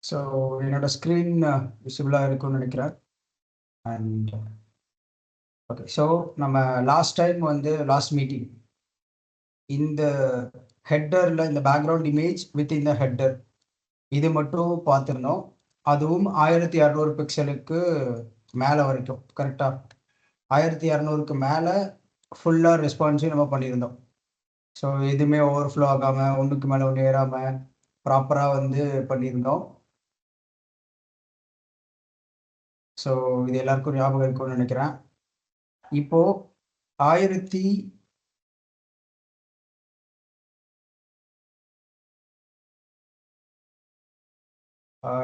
So என்னோட screen விசிபிளாக இருக்கும்னு நினைக்கிறேன். அண்ட் ஓகே, ஸோ நம்ம லாஸ்ட் டைம் லாஸ்ட் மீட்டிங் இந்த ஹெட்டரில் இந்த பேக்ரவுண்ட் இமேஜ் வித் இந்த ஹெட்டர் இது மட்டும் பார்த்துருந்தோம். அதுவும் 1200 பிக்சலுக்கு மேலே வரைக்கும். கரெக்டாக 1200க்கு மேலே ஃபுல்லாக ரெஸ்பான்ஸையும் நம்ம பண்ணியிருந்தோம். ஸோ எதுவுமே ஓவர்ஃப்ளோ ஆகாமல் ஒன்றுக்கு மேலே ஒன்று ஏறாமல் ப்ராப்பராக பண்ணியிருந்தோம். ஸோ இது எல்லாருக்கும் ஞாபகம் இருக்கும்னு நினைக்கிறேன். இப்போ 1000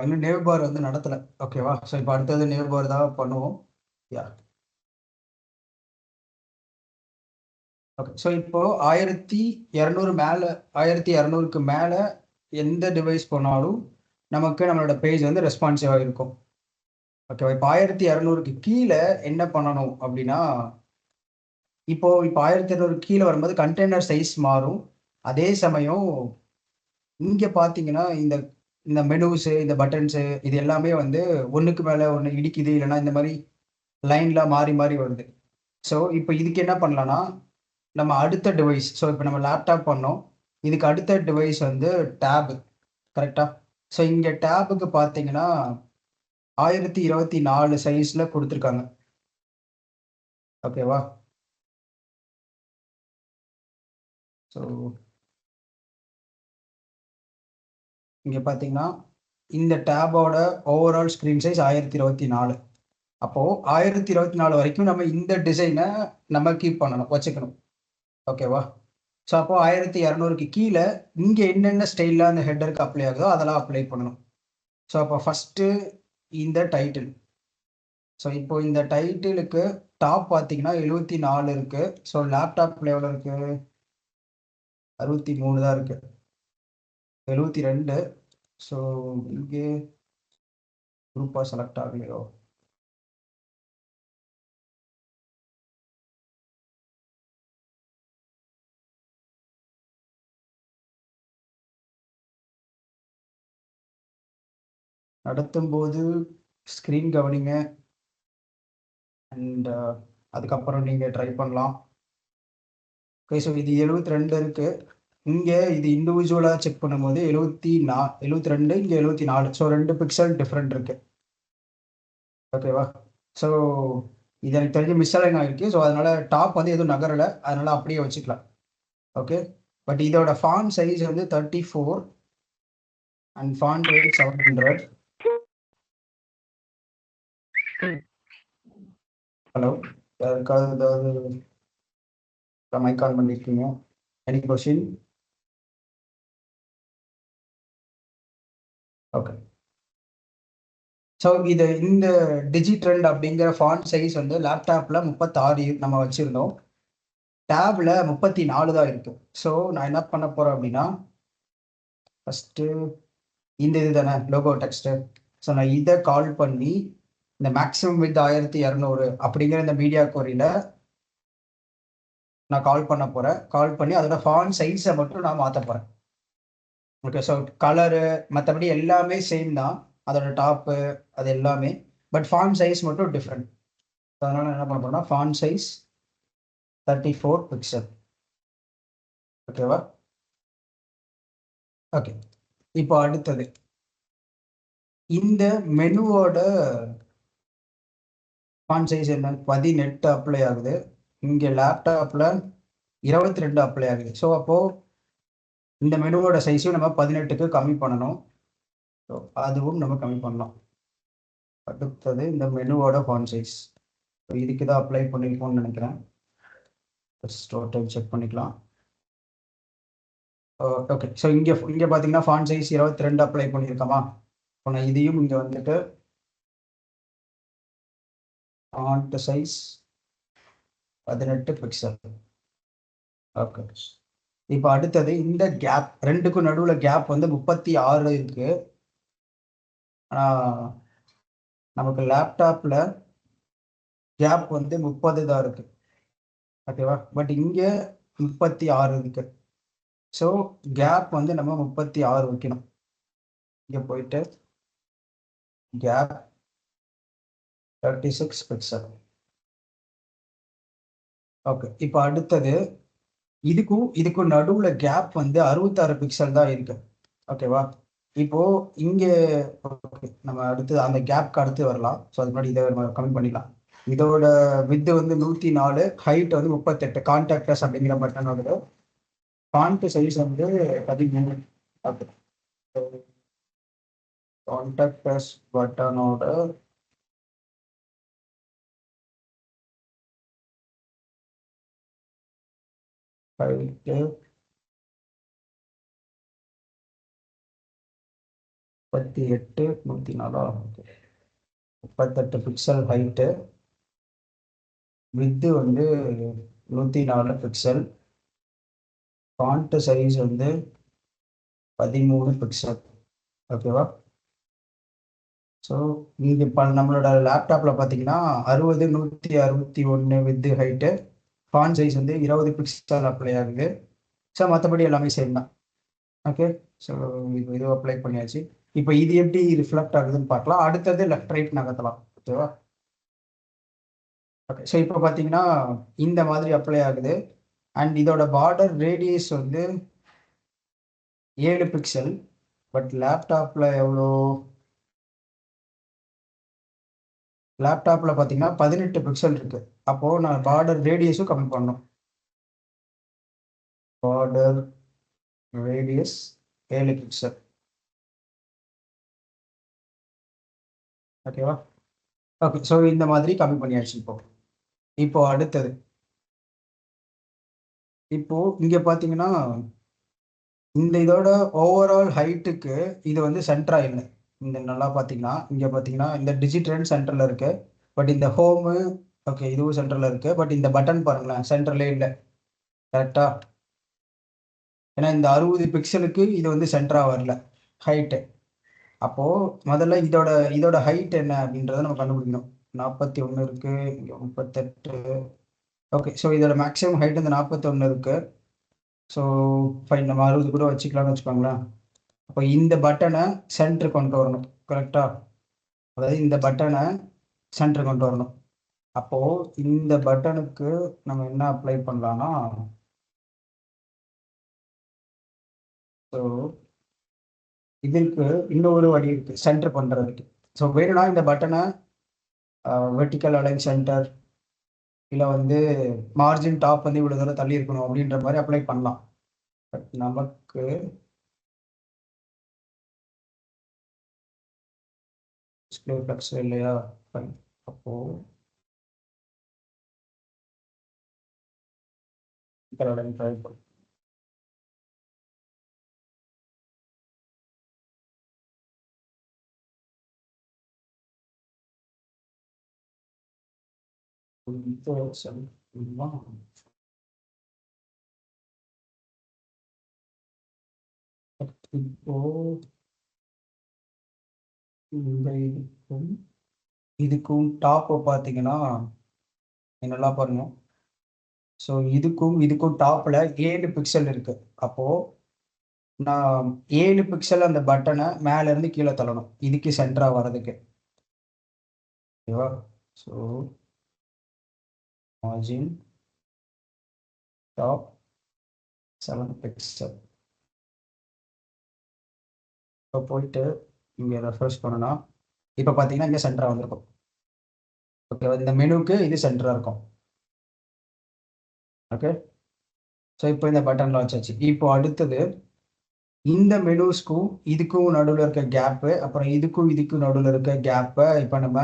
இன்னும் நேவ் பார் நடத்தலை. ஓகேவா? ஸோ இப்போ அடுத்தது நேவ் பார் தான் பண்ணுவோம். Yeah okay. ஸோ இப்போ 1200 மேலே 1200க்கு மேலே எந்த டிவைஸ் போனாலும் நமக்கு நம்மளோட பேஜ் ரெஸ்பான்சிவாக இருக்கும். ஓகேவா? இப்போ 1200க்கு கீழே என்ன பண்ணணும் அப்படின்னா, இப்போ 1200 கீழே வரும்போது கண்டெய்னர் சைஸ் மாறும். அதே சமயம் இங்கே பார்த்தீங்கன்னா இந்த இந்த மெனுஸு, இந்த பட்டன்ஸு இது எல்லாமே ஒன்றுக்கு மேலே ஒன்று இடிக்குது, இல்லைன்னா இந்த மாதிரி லைனில் மாறி மாறி வருது. ஸோ இப்போ இதுக்கு என்ன பண்ணலான்னா, நம்ம அடுத்த டிவைஸ், ஸோ இப்போ நம்ம லேப்டாப் பண்ணோம், இதுக்கு அடுத்த டிவைஸ் டேபு. கரெக்டாக? ஸோ இங்கே டேபுக்கு பார்த்தீங்கன்னா 1024 சைஸில் கொடுத்துருக்காங்க. ஓகேவா? ஸோ இங்கே பார்த்தீங்கன்னா இந்த டேபோட ஓவரால் ஸ்க்ரீன் சைஸ் 1024. அப்போது 1024 வரைக்கும் நம்ம இந்த டிசைனை நம்ம கீப் பண்ணணும், வச்சுக்கணும். ஓகேவா? ஸோ அப்போது 1200க்கு கீழே இங்கே என்னென்ன ஸ்டைலில் அந்த ஹெட்டருக்கு அப்ளை ஆகுதோ அதெல்லாம் அப்ளை பண்ணணும். ஸோ அப்போ ஃபஸ்ட்டு இந்த டைட்டில். ஸோ இப்போ இந்த டைட்டிலுக்கு டாப் பார்த்தீங்கன்னா 74 இருக்குது. ஸோ லேப்டாப்பில் எவ்வளோ இருக்குது? 63 தான் இருக்குது. 72. ஸோ இங்கே குரூப்பாக செலக்ட் ஆகலையோ? நடத்தும்போது ஸ்க்ரீன் கவனிங்க. அண்ட் அதுக்கப்புறம் நீங்கள் ட்ரை பண்ணலாம். ஓகே. ஸோ இது 72 இருக்குது. இங்கே இது இண்டிவிஜுவலாக செக் பண்ணும்போது 72, இங்கே 74. ஸோ 2 பிக்சல் டிஃப்ரெண்ட் இருக்குது. ஓகேவா? ஸோ இது எனக்கு தெரிஞ்சு மிஸ் அலைன் ஆகிருக்கு. ஸோ அதனால் டாப் எதுவும் நகரலை, அதனால் அப்படியே வச்சுக்கலாம். ஓகே. பட் இதோட font size 34 and font weight 700. Hello, யாருக்காவது ஏதாவது மைக் ஆன் பண்ணியிருக்கீங்க? Any question? ஓகே. ஸோ இந்த டிஜிட்ரெண்ட் அப்படிங்கிற ஃபாண்ட் சைஸ் லேப்டாப்பில் 36 நம்ம வச்சுருந்தோம். டேபில் 34 தான் இருக்குது. ஸோ நான் என்ன பண்ண போகிறேன் அப்படின்னா, ஃபஸ்ட்டு இந்த இது தானே லோகோ டெக்ஸ்ட்டு. ஸோ நான் இதை கால் பண்ணி இந்த மேக்ஸிமம் வித் 1200 அப்படிங்கிற இந்த மீடியா கோரியில் நான் கால் பண்ண போகிறேன். கால் பண்ணி அதோட ஃபாண்ட் சைஸை மட்டும் நான் மாற்ற போகிறேன். ஓகே. ஸோ கலரு மற்றபடி எல்லாமே சேம் தான், அதோட டாப்பு அது எல்லாமே. பட் ஃபாண்ட் சைஸ் மட்டும் டிஃப்ரெண்ட். அதனால் என்ன பண்ண போகிறோம்னா ஃபாண்ட் சைஸ் 34 பிக்சல். ஓகேவா? ஓகே. இப்போ அடுத்தது இந்த மெனுவோட ஃபாண்ட் சைஸ் என்ன? 18 அப்ளை ஆகுது. இங்கே லேப்டாப்பில் 22 அப்ளை ஆகுது. ஸோ அப்போது இந்த மெனுவோட சைஸையும் நம்ம 18க்கு கம்மி பண்ணணும். ஸோ அதுவும் நம்ம கம்மி பண்ணலாம். அடுத்தது இந்த மெனுவோட ஃபாண்ட் சைஸ். ஸோ இதுக்கு தான் அப்ளை பண்ணியிருக்கோம்னு நினைக்கிறேன். டைம் செக் பண்ணிக்கலாம். ஓகே. ஸோ இங்கே பார்த்தீங்கன்னா ஃபாண்ட் சைஸ் 22 அப்ளை பண்ணியிருக்கோமா? இப்போ நான் இதையும் இங்கே ஃபாண்ட் சைஸ் 18 பிக்சல். ஓகே. இப்போ அடுத்தது இந்த கேப், ரெண்டுக்கும் நடுவில் கேப் 36 இருக்கு. ஆனால் நமக்கு லேப்டாப்பில் கேப் 30 தான் இருக்கு. ஓகேவா? பட் இங்கே 36 இருக்கு. ஸோ கேப் நம்ம 36 வைக்கணும். இங்கே போயிட்டு கேப் 36 பிக்சல். ஓகே, இப்போ அடுத்தது இதுக்கும் நடுவுல கேப் வந்து 66 பிக்சல் தான் இருக்கு. ஓகேவா? இப்போ இங்க நம்ம அடுத்து அந்த கேப்க்கு அடுத்து வரலாம். ஸோ அது முன்னாடி இதை கம்மி பண்ணிடலாம். இதோட வித்து வந்து 104, ஹைட் வந்து 38. கான்டாக்டர்ஸ் அப்படிங்கிற பட்டனோட ஃபாண்ட் சைஸ் வந்து 13. ஓகே, கான்டாக்டர்ஸ் பட்டனோட ஹைட்டு 38, 104. 38 பிக்சல் ஹைட்டு, வித்து வந்து 104 பிக்சல், ஃபாண்ட் சைஸ் வந்து 13 பிக்சல். ஓகேவா? ஸோ இங்கே இப்போ நம்மளோட லேப்டாப்பில் பார்த்தீங்கன்னா 60, 161 வித்து ஹைட்டு, ஃபாண்ட் சைஸ் வந்து 20 பிக்சல் அப்ளை ஆகுது. ஸோ மற்றபடி எல்லாமே சேம் தான். ஓகே, ஸோ இது அப்ளை பண்ணியாச்சு. இப்போ இது எப்படி ரிஃப்ளெக்ட் ஆகுதுன்னு பார்க்கலாம். அடுத்தது லெஃப்ட் ரைட் நகர்த்தலாம். ஓகேவா? ஓகே, ஸோ இப்போ பார்த்தீங்கன்னா இந்த மாதிரி அப்ளை ஆகுது. அண்ட் இதோட பார்டர் ரேடியஸ் வந்து 7 பிக்சல். பட் லேப்டாப்பில் எவ்வளோ? லேப்டாப்பில் பார்த்தீங்கன்னா 18 பிக்சல் இருக்கு. அப்போது நான் பார்டர் ரேடியஸும் கம்மி பண்ணணும். Border radius 7 pixel. ஓகேவா? ஓகே, ஸோ இந்த மாதிரி கம்மி பண்ணியாச்சு. இப்போ அடுத்தது இப்போ இங்க பார்த்தீங்கன்னா இந்த இதோட ஓவரால் ஹைட்டுக்கு இது வந்து சென்டரா இல்லை. இந்த நல்லா பார்த்தீங்கன்னா இங்க பார்த்தீங்கன்னா இந்த டிஜிட் சென்டர்ல இருக்கு. பட் இந்த ஹோமு, ஓகே, இதுவும் சென்டர்ல இருக்கு. பட் இந்த பட்டன் பாருங்களேன், சென்டர்லே இல்லை. கரெக்டா? ஏன்னா இந்த 60 பிக்சலுக்கு இது வந்து சென்டரா வரல ஹைட்டு. அப்போ முதல்ல இதோட இதோட ஹைட் என்ன அப்படின்றத நம்ம கண்டுபிடிக்கணும். 41 இருக்கு, இங்க 38. ஓகே, ஸோ இதோட மேக்ஸிமம் ஹைட் இந்த 41 இருக்கு. ஸோ ஃபைன், நம்ம 60 கூட வச்சுக்கலாம்னு வச்சுக்கோங்களேன். அப்போ இந்த பட்டனை சென்டர் கொண்டு வரணும். கரெக்டா? அதாவது இந்த பட்டனை சென்டர் கொண்டு வரணும். அப்போ இந்த பட்டனுக்கு நம்ம என்ன அப்ளை பண்ணலாம்னா, ஸோ இதற்கு இன்னொரு வழி இருக்கு சென்டர் பண்றதுக்கு. ஸோ வேணும்னா இந்த பட்டனை வெர்டிக்கல் அலைன் சென்டர், இல்லை வந்து மார்ஜின் டாப் வந்து இவ்வளோ தூரம் தள்ளி இருக்கணும் அப்படின்ற மாதிரி அப்ளை பண்ணலாம். பட் நமக்கு டிஸ்பிளே ஃப்ளக்ஸ் இல்லையா? அப்போ ட்ரை பண்ணும். இப்போ இந்த இதுக்கும் டாப் பார்த்தீங்கன்னா நல்லா பாருங்க. ஸோ இதுக்கும் டாப்ல 7 பிக்சல் இருக்கு. அப்போ நான் 7 பிக்சல் அந்த பட்டனை மேல இருந்து கீழே தள்ளணும் இதுக்கு சென்டரா வர்றதுக்கு. ஓகேவா? So margin top 7 pixel. இப்போ போயிட்டு இங்கே ரெஃப்ரெஷ் பண்ணனா இப்போ பார்த்தீங்கன்னா இங்கே சென்டராக வந்திருக்கும். ஓகேவா? இந்த மெனுக்கு இது சென்டராக இருக்கும். ஓகே, ஸோ இப்போ இந்த பட்டன்ல வச்சாச்சு. இப்போ அடுத்தது இந்த மெனுஸ்க்கும் இதுக்கும் நடுவில் இருக்க கேப்பு, அப்புறம் இதுக்கும் நடுவில் இருக்க கேப்பை இப்போ நம்ம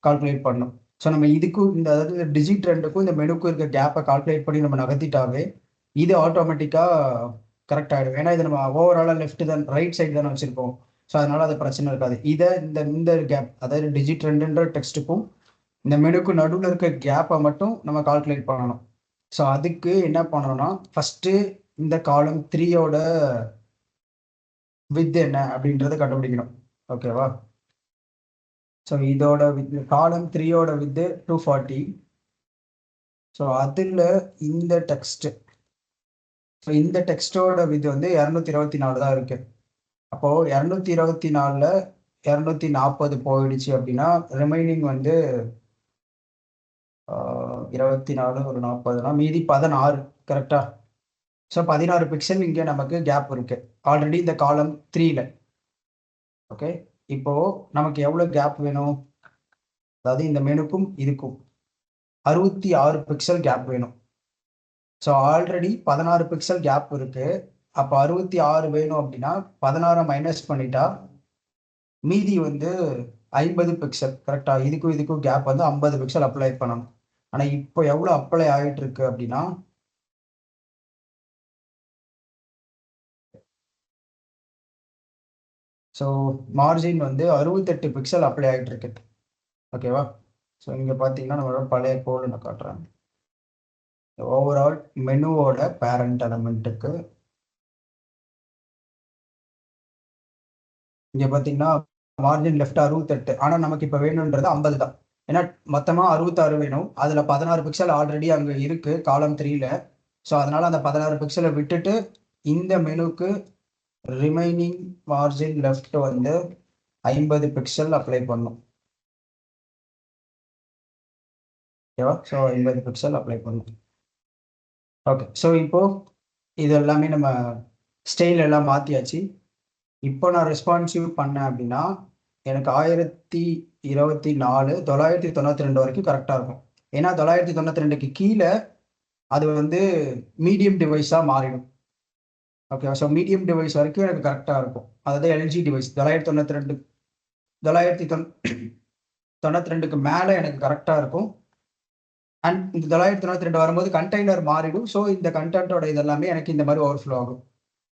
கால்குலேட் பண்ணணும். ஸோ நம்ம இதுக்கும் அதாவது டிஜிட் 2க்கும் இந்த மெனுக்கும் இருக்க கேப்பை கால்குலேட் பண்ணி நம்ம நகர்த்திட்டாவே இது ஆட்டோமேட்டிக்காக கரெக்ட் ஆகிடும். ஏன்னா இது நம்ம ஓவராலாக லெஃப்ட் தான், ரைட் சைடு தானே வச்சுருக்கோம். ஸோ அதனால அது பிரச்சனை இருக்காது. இதை இந்த கேப், அதாவது டிஜிட் 2ன்ற டெக்ஸ்ட்டுக்கும் இந்த மெனுக்கு நடுவில் இருக்க கேப்பை மட்டும் நம்ம கால்குலேட் பண்ணணும். ஸோ அதுக்கு என்ன பண்ணணும்னா ஃபஸ்ட்டு இந்த காலம் 3யோட வித் என்ன அப்படின்றத கண்டுபிடிக்கணும். ஓகேவா? ஸோ இதோட வித் காலம் 3யோட வித்து 240. ஸோ அதில் இந்த டெக்ஸ்ட், ஸோ இந்த டெக்ஸ்டோட வித் வந்து 224 தான் இருக்கு. அப்போது 224 240 போயிடுச்சு அப்படின்னா ரிமைனிங் வந்து 24 ஒரு 40னா மீதி 16. கரெக்டா? ஸோ 16 பிக்சல் இங்கே நமக்கு கேப் இருக்கு ஆல்ரெடி இந்த காலம் 3ல. ஓகே, இப்போ நமக்கு எவ்வளோ கேப் வேணும்? அதாவது இந்த மெனுக்கும் இதுக்கும் 66 பிக்சல் கேப் வேணும். ஸோ ஆல்ரெடி 16 பிக்சல் கேப் இருக்கு. அப்போ 66 வேணும் அப்படின்னா 16 மைனஸ் பண்ணிட்டா மீதி வந்து 50 பிக்சல். கரெக்டா? இதுக்கும் கேப் வந்து 50 பிக்சல் அப்ளை பண்ணணும். ஆனால் இப்போ எவ்வளோ அப்ளை ஆகிட்டு இருக்கு அப்படின்னா ஸோ மார்ஜின் வந்து 68 பிக்சல் அப்ளை ஆகிட்டு இருக்கு. ஓகேவா? ஸோ இங்கே பார்த்தீங்கன்னா நம்மளோட பழைய கோடு நான் காட்டுறேன். ஓவரால் மெனுவோட பேரண்ட் எலமெண்ட்டுக்கு இங்கே பார்த்தீங்கன்னா மார்ஜின் லெஃப்ட் 68, ஆனால் நமக்கு இப்போ வேணுன்றது 50 தான். ஏன்னா மொத்தமாக 66 வேணும். அதில் 16 பிக்சல் ஆல்ரெடி அங்கே இருக்கு காலம் 3ல. ஸோ அதனால அந்த 16 பிக்சலை விட்டுட்டு இந்த மெனுக்கு ரிமைனிங் மார்ஜின் லெஃப்ட் வந்து 50 பிக்சல் அப்ளை பண்ணும். ஓகேவா? ஸோ 50 பிக்சல் அப்ளை பண்ணும். ஓகே, ஸோ இப்போ இது எல்லாமே நம்ம ஸ்டைல் எல்லாம் மாற்றியாச்சு. இப்போ நான் ரெஸ்பான்சிவ் பண்ணேன் அப்படின்னா எனக்கு 1024 992 வரைக்கும் கரெக்டாக இருக்கும். ஏன்னா 992க்கு கீழே அது வந்து மீடியம் டிவைஸாக மாறிடும். ஓகே, ஸோ மீடியம் டிவைஸ் வரைக்கும் எனக்கு கரெக்டாக இருக்கும். அதாவது எல்ஜி டிவைஸ் 992க்கு மேலே எனக்கு கரெக்டாக இருக்கும். அண்ட் இந்த 992 வரும்போது கண்டெய்னர் மாறிடும். ஸோ இந்த கண்டென்ட்டோட இதெல்லாமே எனக்கு இந்த மாதிரி ஓவர்ஃப்ளோ ஆகும்.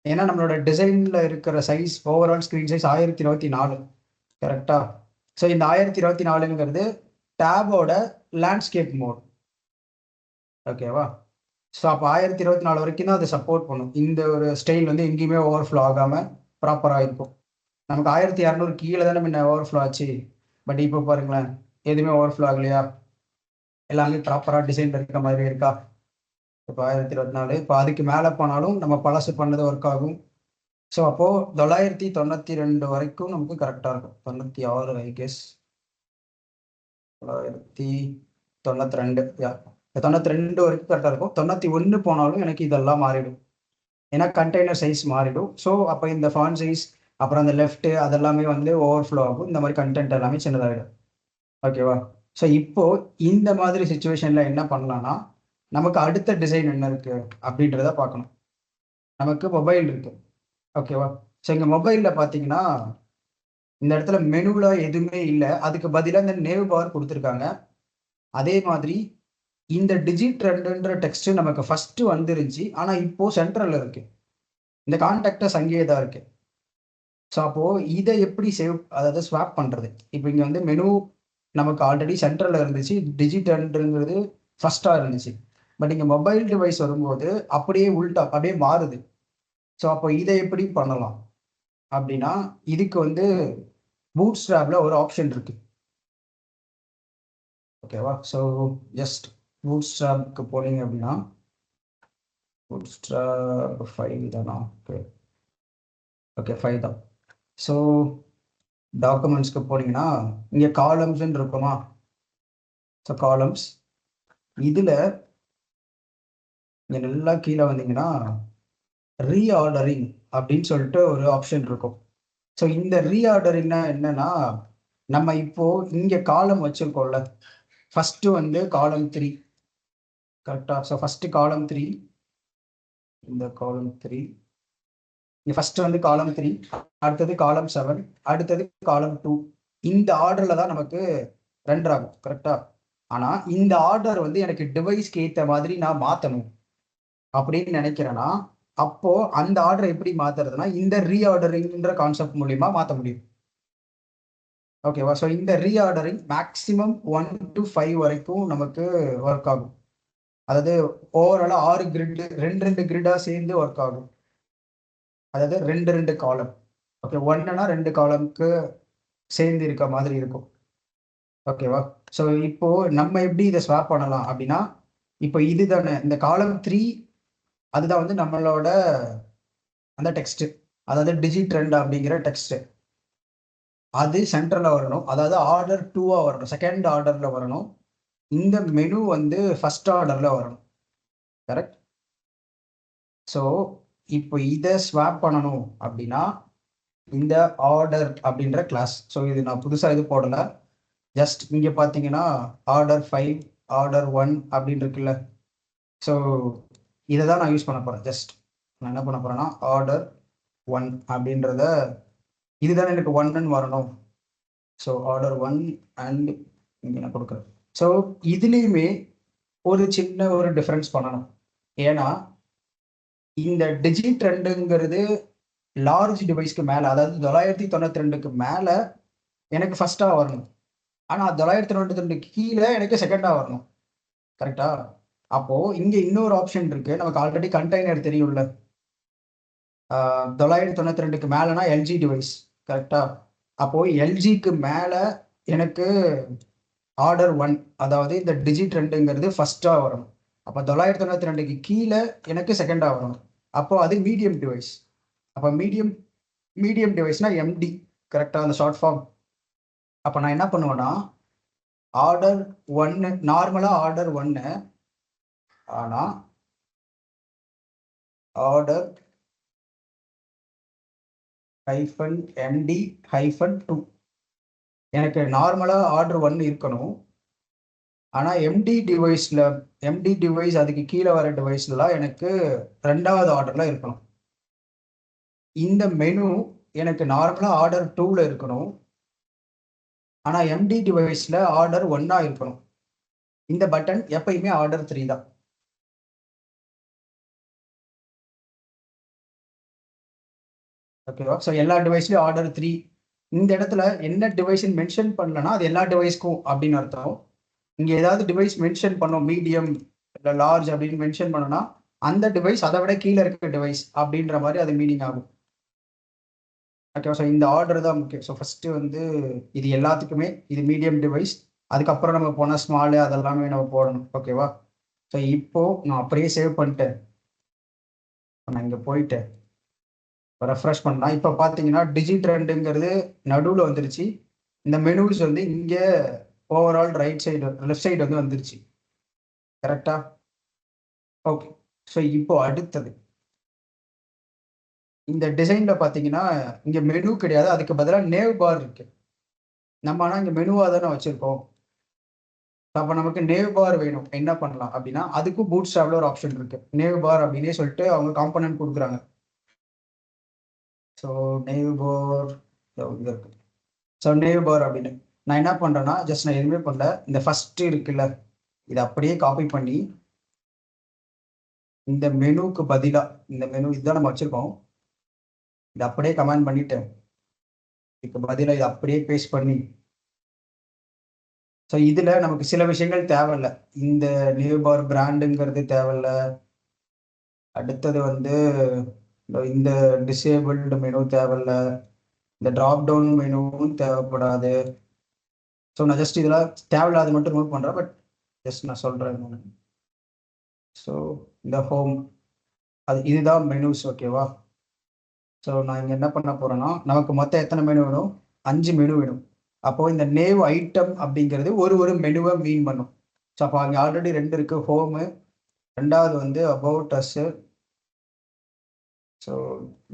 ஏன்னா நம்மளோட டிசைனில் இருக்கிற சைஸ் ஓவரால் ஸ்க்ரீன் சைஸ் 1024. கரெக்டா? ஸோ இந்த 1024ங்கிறது டேபோட லேண்ட்ஸ்கேப் மோட். ஓகேவா? ஸோ அப்போ 1024 வரைக்கும் தான் அதை சப்போர்ட் பண்ணும். இந்த ஒரு ஸ்டைல் வந்து எங்கேயுமே ஓவர்ஃப்ளோ ஆகாமல் ப்ராப்பராக இருக்கும். நமக்கு 1200 கீழே தானே முன்ன ஓவர்ஃப்ளோ ஆச்சு. பட் இப்போ பாருங்களேன், எதுவுமே ஓவர்ஃப்ளோ ஆகலையா? எல்லாமே ப்ராப்பராக டிசைன் இருக்க மாதிரி இருக்கா? இப்போ 1024 இப்போ அதுக்கு மேலே போனாலும் நம்ம பழசு பண்ணது ஒர்க் ஆகும். ஸோ அப்போது 992 வரைக்கும் நமக்கு கரெக்டாக இருக்கும். 96 ஐ கெஸ் 992 92 வரைக்கும் கரெக்டாக இருக்கும். 91 போனாலும் எனக்கு இதெல்லாம் மாறிடும். ஏன்னா கண்டெய்னர் சைஸ் மாறிடும். ஸோ அப்போ இந்த ஃபாண்ட் சைஸ் அப்புறம் அந்த லெஃப்ட்டு அதெல்லாமே வந்து ஓவர்ஃப்ளோ ஆகும். இந்த மாதிரி கண்டென்ட் எல்லாமே சின்னதாகிடும். ஓகேவா? ஸோ இப்போ இந்த மாதிரி சுச்சுவேஷனில் என்ன பண்ணலாம்னா நமக்கு அடுத்த டிசைன் என்ன இருக்கு அப்படின்றத பார்க்கணும். நமக்கு மொபைல் இருக்கு. ஓகேவா? ஸோ இங்கே மொபைலில் பார்த்தீங்கன்னா இந்த இடத்துல மெனுவில் எதுவுமே இல்லை. அதுக்கு பதிலாக இந்த நேவ் பார் கொடுத்துருக்காங்க. அதே மாதிரி இந்த டிஜிட் 2ன்ற டெக்ஸ்ட் நமக்கு ஃபர்ஸ்ட் வந்துருந்துச்சு. ஆனால் இப்போ சென்ட்ரல் இருக்கு. இந்த கான்டாக்டஸ் அங்கேயே தான் இருக்கு. ஸோ அப்போ இதை எப்படி சேவ், அதாவது ஸ்வாப் பண்ணுறது? இப்போ இங்கே வந்து மெனு நமக்கு ஆல்ரெடி சென்ட்ரலில் இருந்துச்சு. டிஜிட் 2ங்கிறது ஃபர்ஸ்டாக இருந்துச்சு. பட் இங்கே மொபைல் டிவைஸ் வரும்போது அப்படியே உல்டா அப்படியே மாறுது. ஸோ அப்போ இதை எப்படி பண்ணலாம் அப்படின்னா இதுக்கு வந்து பூட் ஸ்ட்ராப்ல ஒரு ஆப்ஷன் இருக்கு. ஓகேவா? ஸோ ஜஸ்ட் பூட் ஸ்ட்ராப்க்கு போனீங்க அப்படின்னா பூட் ஸ்ட்ராப் 5 தானா? ஓகே ஓகே 5 தான். ஸோ டாக்குமெண்ட்ஸ்க்கு போனீங்கன்னா இங்கே காலம்ஸ்ன்னு இருக்குமா? ஸோ காலம்ஸ் இதில் இங்கே நல்லா கீழே வந்தீங்கன்னா ரீஆர்டரிங் அப்படின்னு சொல்லிட்டு ஒரு ஆப்ஷன் இருக்கும். ஸோ இந்த ரீஆர்டரிங்னா என்னன்னா நம்ம இப்போ இங்கே காலம் வச்சிருக்கோம்ல, ஃபர்ஸ்ட் வந்து காலம் 3. கரெக்டா? ஸோ ஃபர்ஸ்ட் காலம் 3, இந்த காலம் 3 இங்கே ஃபர்ஸ்ட் வந்து காலம் 3, அடுத்தது காலம் 7, அடுத்தது காலம் 2. இந்த ஆர்டர்ல தான் நமக்கு ரெண்டர் ஆகும். கரெக்டா? ஆனா இந்த ஆர்டர் வந்து எனக்கு டிவைஸ்க்கு ஏற்ற மாதிரி நான் மாற்றணும் அப்படின்னு நினைக்கிறேன்னா அப்போ அந்த ஆர்டர் எப்படி மாத்துறதுன்னா இந்த ரீஆர்டரிங்ன்ற கான்செப்ட் மூலியமா மாற்ற முடியும். ஓகேவா? ஸோ இந்த ரீஆர்டரிங் மேக்ஸிமம் 1 to 5 வரைக்கும் நமக்கு ஒர்க் ஆகும். அதாவது ஓவராலாக 6 கிரிட் 2 கிரிடாக சேர்ந்து ஒர்க் ஆகும். அதாவது 2 காலம். ஓகே, 1னா 2 காலம்க்கு சேர்ந்து இருக்க மாதிரி இருக்கும். ஓகேவா? ஸோ இப்போ நம்ம எப்படி இதை ஸ்வாப் பண்ணலாம் அப்படின்னா இப்போ இதுதானே இந்த காலம் 3, அதுதான் வந்து நம்மளோட அந்த டெக்ஸ்ட், அதாவது டிஜிட் 2 அப்படிங்கிற டெக்ஸ்ட். அது சென்டரில் வரணும், அதாவது ஆர்டர் 2-ஆ வரணும், செகண்ட் ஆர்டரில் வரணும். இந்த மெனு வந்து ஃபர்ஸ்ட் ஆர்டரில் வரணும். கரெக்ட். ஸோ இப்போ இதை ஸ்வாப் பண்ணணும் அப்படின்னா இந்த ஆர்டர் அப்படின்ற கிளாஸ். ஸோ இது நான் புதுசாக இது போடலை, ஜஸ்ட் இங்கே பார்த்தீங்கன்னா ஆர்டர் 5 ஆர்டர் 1 அப்படின்னு இருக்குல்ல. ஸோ இதை தான் நான் யூஸ் பண்ண போகிறேன். ஜஸ்ட் நான் என்ன பண்ண போகிறேன்னா ஆர்டர் 1 அப்படின்றத, இதுதான் எனக்கு 1ன்னு வரணும். ஸோ ஆர்டர் 1 அண்ட் இங்கே நான் கொடுக்குறேன். ஸோ இதுலேயுமே ஒரு சின்ன ஒரு டிஃப்ரென்ஸ் பண்ணணும். ஏன்னா இந்த டிஜிட் 2ங்கிறது லார்ஜ் டிவைஸ்க்கு மேலே, அதாவது 992க்கு மேலே எனக்கு ஃபர்ஸ்ட்டாக வரணும். ஆனால் 992க்கு கீழே எனக்கு செகண்டாக வரணும். கரெக்டா? அப்போது இங்கே இன்னொரு ஆப்ஷன் இருக்குது. நமக்கு ஆல்ரெடி கண்டெய்னர் தெரியும்ல, 992க்கு மேலேனா எல்ஜி டிவைஸ். கரெக்டா? அப்போது எல்ஜிக்கு மேலே எனக்கு ஆர்டர் 1, அதாவது இந்த டிஜிட் 2ங்கிறது ஃபர்ஸ்ட்டாக வரணும். அப்போ 992க்கு கீழே எனக்கு செகண்டாக வரணும். அப்போது அது மீடியம் டிவைஸ். அப்போ மீடியம் டிவைஸ்னா எம்டி. கரெக்டாக அந்த ஷார்ட் ஃபார்ம். அப்போ நான் என்ன பண்ணுவேன்னா ஆர்டர் 1, நார்மலாக ஆர்டர் 1, ஆனால் ஆர்டர் -MD-2 எனக்கு நார்மலாக ஆர்டர் 1 இருக்கணும். ஆனால் எம்டி டிவைஸ் அதுக்கு கீழே வர டிவைஸ்லாம் எனக்கு 2வது ஆர்டரில் இருக்கணும். இந்த மெனு எனக்கு நார்மலாக ஆர்டர் 2ல் இருக்கணும், ஆனால் எம்டி டிவைஸில் ஆர்டர் 1-ஆ இருக்கணும். இந்த பட்டன் எப்பயுமே ஆர்டர் 3 தான். ஓகேவா? ஸோ எல்லா டிவைஸ்லையும் ஆர்டர் 3. இந்த இடத்துல என்ன டிவைஸ்ன்னு மென்ஷன் பண்ணலன்னா அது எல்லா டிவைஸ்க்கும் அப்படின்னு அர்த்தம். இங்கே ஏதாவது டிவைஸ் மென்ஷன் பண்ணோம், மீடியம் இல்லை லார்ஜ் அப்படின்னு மென்ஷன் பண்ணோன்னா அந்த டிவைஸ் அதை விட கீழே இருக்க டிவைஸ் அப்படின்ற மாதிரி அது மீனிங் ஆகும். ஓகேவா? ஸோ இந்த ஆர்டர் தான் முக்கியம். ஸோ ஃபஸ்ட்டு வந்து இது எல்லாத்துக்குமே இது மீடியம் டிவைஸ், அதுக்கப்புறம் நம்ம போனால் ஸ்மாலு அதெல்லாமே நம்ம போடணும். ஓகேவா? ஸோ இப்போது நான் அப்படியே சேவ் பண்ணிட்டேன். நான் இங்கே போயிட்டேன், ரெஃப்ரெஷ் பண்ணலாம். இப்போ பார்த்தீங்கன்னா டிஜிட் 2ங்கிறது நடுவில் வந்துருச்சு. இந்த மெனுஸ் வந்து இங்கே overall right side left side வந்து வந்துருச்சு. கரெக்டா? ஓகே. ஸோ இப்போ அடுத்தது இந்த டிசைனில் பார்த்தீங்கன்னா இங்கே மெனு கிடையாது, அதுக்கு பதிலாக நேவ் பார் இருக்கு. நம்ம ஆனால் இங்கே மெனுவாக தானே வச்சுருக்கோம். அப்போ நமக்கு நேவ் பார் வேணும். என்ன பண்ணலாம் அப்படின்னா அதுக்கும் பூட் ஸ்ட்ராப்ல ஒரு ஆப்ஷன் இருக்கு, நேவ் பார் அப்படின்னே சொல்லிட்டு அவங்க காம்பனன்ட் கொடுக்குறாங்க. ஸோ நேவ் பார் இங்கே இருக்கு. ஸோ நேவ் பார் அப்படின்னு நான் என்ன பண்ணுறேன்னா ஜஸ்ட் நான் எதுவுமே பண்ணல, இந்த ஃபர்ஸ்ட் இருக்குல்ல இதை அப்படியே காப்பி பண்ணி இந்த மெனுக்கு பதிலாக, இந்த மெனு இதுதான் நம்ம வச்சுருக்கோம், இதை அப்படியே கமெண்ட் பண்ணிட்டேன். இதுக்கு பதிலாக இதை அப்படியே பேஸ்ட் பண்ணி, ஸோ இதில் நமக்கு சில விஷயங்கள் தேவையில்ல. இந்த நியூ பார் பிராண்டுங்கிறது தேவையில்ல. அடுத்தது வந்து இந்த டிசேபிள்டு மெனு தேவையில்ல, இந்த ட்ராப் டவுன் மெனுவும் தேவைப்படாது. ஸோ நான் ஜஸ்ட் இதெல்லாம் தேவையில்லாத மட்டும் ரிமூவ் பண்ணுறேன், பட் ஜஸ்ட் நான் சொல்கிறேன் நான். ஸோ இந்த ஹோம் இதுதான் மெனுஸ். ஓகேவா? ஸோ நான் இங்கே என்ன பண்ண போகிறேன்னா நமக்கு மொத்தம் எத்தனை மெனு வேணும்? 5 மெனு வேணும். அப்போது இந்த நேவ் ஐட்டம் அப்படிங்கிறது ஒரு மெனுவை மீன் பண்ணும். ஸோ அப்போ அங்கே ஆல்ரெடி 2 இருக்குது, ஹோமு, ரெண்டாவது வந்து அபவுட் அஸ்ஸு. ஸோ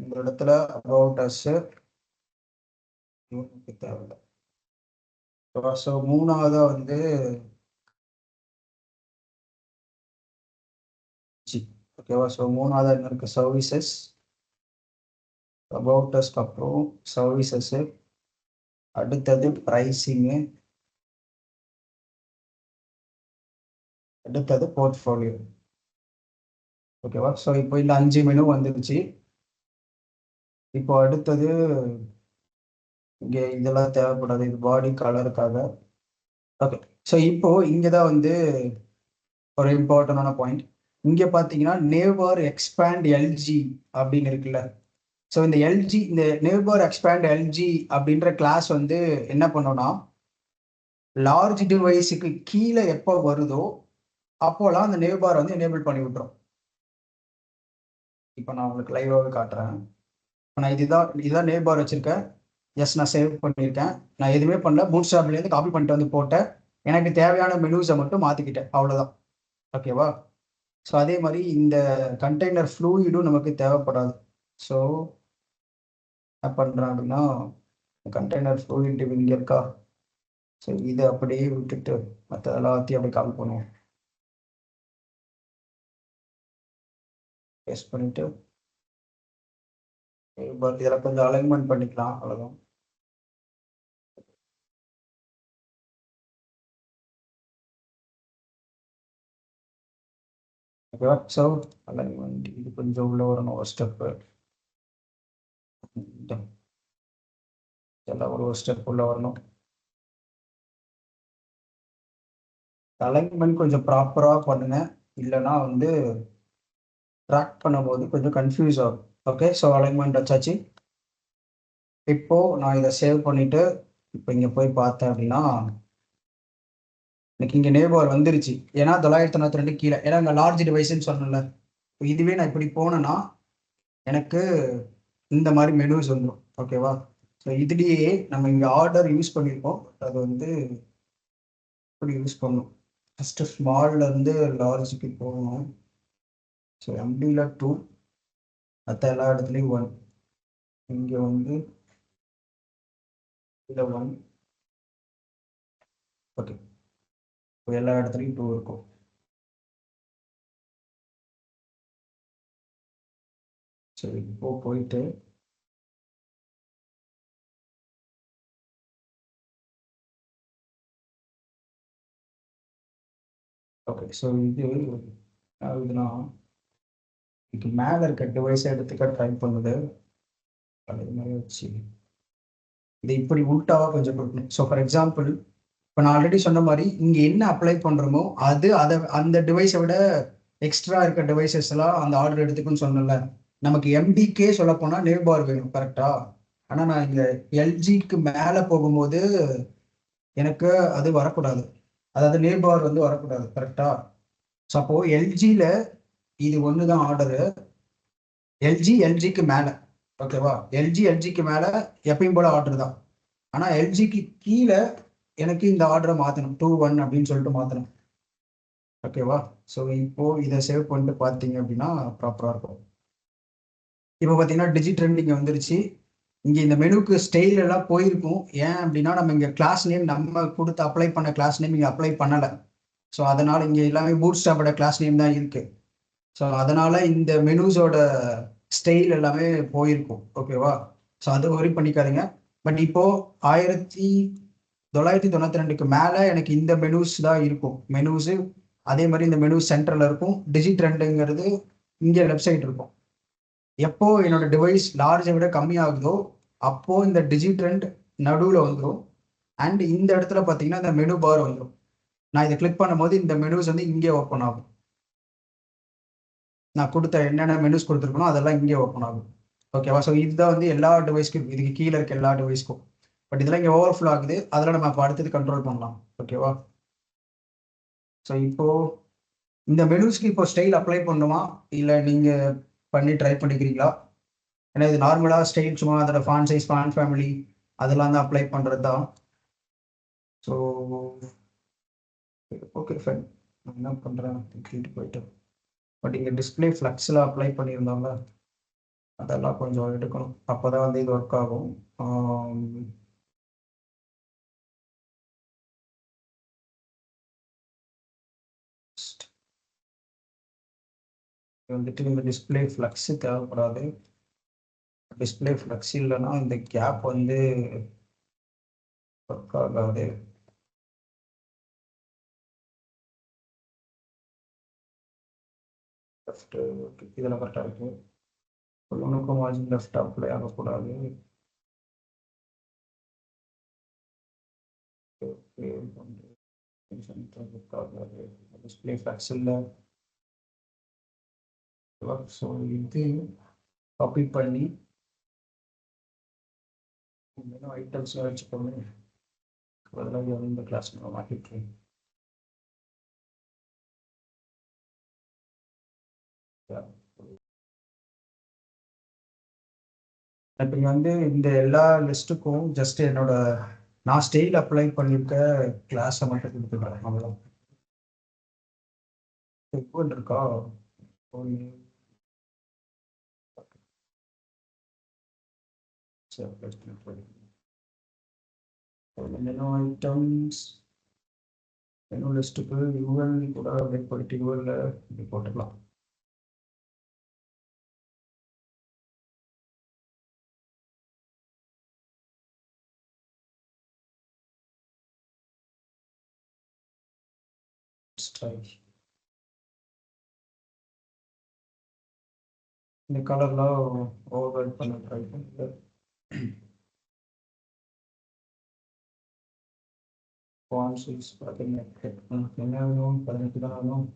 இந்த இடத்துல அபவுட் அஸ்ஸு தேவையில்லை. ஸோ மூணாவதாக வந்து ஓகேவா? ஸோ மூணாவது என்ன இருக்குது? சர்வீசஸ். அபவுட் அஸ்க்கு அப்புறம் சர்வீசஸ்ஸு, அடுத்தது ப்ரைஸிங்கு, அடுத்தது போர்ட்ஃபோலியோ. ஓகேவா? ஸோ இப்போ இந்த 5 மெனு வந்துருச்சு. இப்போ அடுத்தது இங்கே இதெல்லாம் தேவைப்படாது, இது பாடி கலருக்காக. ஓகே. ஸோ இப்போ இங்கே தான் வந்து ஒரு இம்பார்ட்டண்டான பாயிண்ட். இங்கே பார்த்தீங்கன்னா நேவர் எக்ஸ்பேண்ட் எல்ஜி அப்படின்னு இருக்குல்ல. ஸோ இந்த எல்ஜி, இந்த நேவர் எக்ஸ்பேண்ட் எல்ஜி அப்படின்ற கிளாஸ் வந்து என்ன பண்ணோம்னா லார்ஜ் டிவைஸுக்கு கீழே எப்போ வருதோ அப்போலாம் அந்த நேவ் பார் வந்து எனேபிள் பண்ணி விட்டுரும். இப்போ நான் உங்களுக்கு லைவாகவே காட்டுறேன். நான் இதுதான் நேவ் பார் வச்சுருக்கேன். எஸ், நான் சேவ் பண்ணியிருக்கேன். நான் எதுவுமே பண்ணல. பூட் ஸ்ட்ராப்லேருந்து காப்பி பண்ணிட்டு வந்து போட்டேன். எனக்கு தேவையான மெனூஸை மட்டும் மாற்றிக்கிட்டேன், அவ்வளோதான். ஓகேவா? ஸோ அதே மாதிரி இந்த கண்டெய்னர் ஃப்ளூயிடும் நமக்கு தேவைப்படாது. ஸோ என்ன பண்ணுறேன் அப்படின்னா, கண்டெய்னர் ஃப்ளூயிட் இங்கே இருக்கா? ஸோ இதை அப்படியே விட்டுட்டு மற்ற எல்லாத்தையும் அப்படியே காப்பி பண்ணுவோம். பேஸ்ட் பண்ணிட்டு இதில் கொஞ்சம் அலைன்மெண்ட் பண்ணிக்கலாம், அவ்வளோதான். ஓகேவா? ஸோ அலைன்மெண்ட் இது கொஞ்சம் உள்ள வரணும், ஒரு ஸ்டெப்பு. எல்லாம் ஒரு ஸ்டெப் உள்ள வரணும். அலைன்மெண்ட் கொஞ்சம் ப்ராப்பராக பண்ணுங்க, இல்லைன்னா வந்து ட்ராக் பண்ணும்போது கொஞ்சம் கன்ஃபியூஸ் ஆகும். ஓகே, ஸோ அலைன்மெண்ட் வச்சாச்சு. இப்போ நான் இதை சேவ் பண்ணிட்டு இப்போ இங்கே போய் பார்த்தேன் அப்படின்னா எனக்கு இங்கே நேபார் வந்துருச்சு. ஏன்னா 992 கீழே, ஏன்னா இங்கே லார்ஜ் டிவைஸ்ன்னு சொன்னேன்ல. இதுவே நான் இப்படி போனேன்னா எனக்கு இந்த மாதிரி மெனுஸ் வந்துடும். ஓகேவா? ஸோ இதுலேயே நம்ம இங்கே ஆர்டர் யூஸ் பண்ணியிருக்கோம். அது வந்து இப்படி யூஸ் பண்ணணும். ஃபஸ்ட்டு ஸ்மால்லேருந்து லார்ஜுக்கு போகணும். ஸோ எம்டியில் 2, மற்ற எல்லா இடத்துலையும் 1. இங்கே வந்து இதில் 1. ஓகே, இப்போ எல்லா இடத்துலையும் 2 இருக்கும். சரி, இப்போ போயிட்டு ஓகே, ஸோ இது ஆகுதுன்னா இதுக்கு மேலே இருக்க டிவைஸை எடுத்துக்க ட்ரை பண்ணுது. அதே மாதிரி வச்சு இது இப்படி உல்ட்டாவாக கொஞ்சம் கொடுக்கணும். ஸோ ஃபார் எக்ஸாம்பிள், இப்போ நான் ஆல்ரெடி சொன்ன மாதிரி இங்கே என்ன அப்ளை பண்ணுறோமோ அதை அந்த டிவைஸை விட எக்ஸ்ட்ரா இருக்க டிவைசஸ் எல்லாம் அந்த ஆர்டர் எடுத்துக்குன்னு சொன்னல. நமக்கு எம்டிக்கே சொல்ல போனால் நேவ் பார் வேணும், கரெக்டா? ஆனால் நான் இங்கே எல்ஜிக்கு மேலே போகும்போது எனக்கு அது வரக்கூடாது. அதாவது நேவ் பார் வந்து வரக்கூடாது, கரெக்டா? ஸோ அப்போ எல்ஜியில் இது ஒன்று தான் ஆர்டரு. எல்ஜிக்கு மேலே, ஓகேவா? எல்ஜிக்கு மேலே எப்பயும் போல ஆர்டர் தான். ஆனால் எல்ஜிக்கு கீழே எனக்கு இந்த ஆர்டரை மாற்றணும், 2-1 அப்படின்னு சொல்லிட்டு மாற்றணும். ஓகேவா? ஸோ இப்போ இதை சேவ் பண்ணிட்டு பார்த்தீங்க அப்படின்னா ப்ராப்பராக இருக்கும். இப்போ பார்த்தீங்கன்னா டிஜிட் ட்ரெண்டிங் வந்துருச்சு. இங்கே இந்த மெனுக்கு ஸ்டைல் எல்லாம் போயிருக்கும். ஏன் அப்படின்னா நம்ம இங்கே கிளாஸ் நேம் நம்ம கொடுத்து அப்ளை பண்ண கிளாஸ் நேம் இங்கே அப்ளை பண்ணலை. ஸோ அதனால் இங்கே எல்லாமே பூட் ஸ்டாப்போட கிளாஸ் நேம் தான் இருக்குது. ஸோ அதனால் இந்த மெனுஸோட ஸ்டைல் எல்லாமே போயிருக்கும். ஓகேவா? ஸோ அது ஒரி பண்ணிக்காதீங்க. பட் இப்போது 1992க்கு மேலே எனக்கு இந்த மெனுஸ் தான் இருக்கும். மெனுஸு அதே மாதிரி இந்த மெனு சென்டரில் இருக்கும். டிஜிட் ட்ரெண்டுங்கிறது இங்கே லெஃப்ட் சைடு இருக்கும். எப்போ என்னோட டிவைஸ் லார்ஜை விட கம்மியாகுதோ அப்போ இந்த டிஜிட் ட்ரெண்ட் நடுவில் வந்துடும். அண்ட் இந்த இடத்துல பார்த்தீங்கன்னா இந்த மெனு பார் வந்துடும். நான் இதை கிளிக் பண்ணும்போது இந்த மெனுஸ் வந்து இங்கே ஓப்பன் ஆகும். நான் கொடுத்த என்னென்ன மெனுஸ் கொடுத்துருக்கணும் அதெல்லாம் இங்கே ஓப்பன் ஆகும். ஓகேவா? ஸோ இதுதான் வந்து எல்லா டிவைஸ்க்கும், இதுக்கு கீழே இருக்க எல்லா டிவைஸ்க்கும். பட் இதெல்லாம் இங்கே ஓவர்ஃப்ளோ ஆகுது, அதெல்லாம் நம்ம இப்போ அடுத்தது கண்ட்ரோல் பண்ணலாம். ஓகேவா? ஸோ இப்போ இந்த மெனுஸ்க்கு இப்போ ஸ்டைல் அப்ளை பண்ணுமா, இல்லை நீங்கள் பண்ணி ட்ரை பண்ணிக்கிறீங்களா? ஏன்னா இது நார்மலாக ஸ்டைல் சும்மா அதோட ஃபான் சைஸ், ஃபான் ஃபேமிலி அதெல்லாம் தான் அப்ளை பண்ணுறது தான். ஸோ ஓகே ஃபைன், நான் என்ன பண்ணுறேன் கிளிட்டு போயிட்டு. பட் இங்கே டிஸ்பிளே ஃப்ளக்ஸில் அப்ளை பண்ணியிருந்தாங்க, அதெல்லாம் கொஞ்சம் எடுக்கணும், அப்போ தான் வந்து இது ஒர்க் ஆகும். வந்துட்டு இந்த டிஸ்பிளே ஃப்ளக்ஸு தேவைப்படாது. டிஸ்பிளே ஃப்ளக்ஸ் இல்லைன்னா இந்த கேப் வந்து ஒர்க் ஆகாது. லெஃப்ட்டு இதில் கரெக்டாக இருக்குது. ஒன்றுக்கும் மார்ஜின் லெஃப்ட் அப்ளை ஆகக்கூடாது. டிஸ்பிளே ஃப்ளக்ஸ் இல்லை. ஸோ இது காப்பி பண்ணி ஐட்டம்ஸ் வச்சுக்கோங்க. அதெல்லாம் இந்த கிளாஸ் மாட்டிட்டு இப்போ இங்கே வந்து இந்த எல்லா லிஸ்ட்டுக்கும் ஜஸ்ட் என்னோட நான் ஸ்டைல் அப்ளை பண்ணியிருக்க கிளாஸை மட்டும் கொடுத்துக்கிறேன் அவ்வளோ. எக்குவல் இருக்கா? மெனு ஐட்டம்ஸ், மெனு லிஸ்ட்டுக்கு யூஎல் கூட அப்படியே போயிட்டு யூஎல்ல இப்படி போட்டுக்கலாம். இந்த கலர்லாம் ஓவர் ரைட் பண்ண ட்ரை பண்ணுங்க. ஃபாண்ட் சைஸ் பார்த்தீங்கன்னா என்ன வேணும்? 18 தான் வேணும்.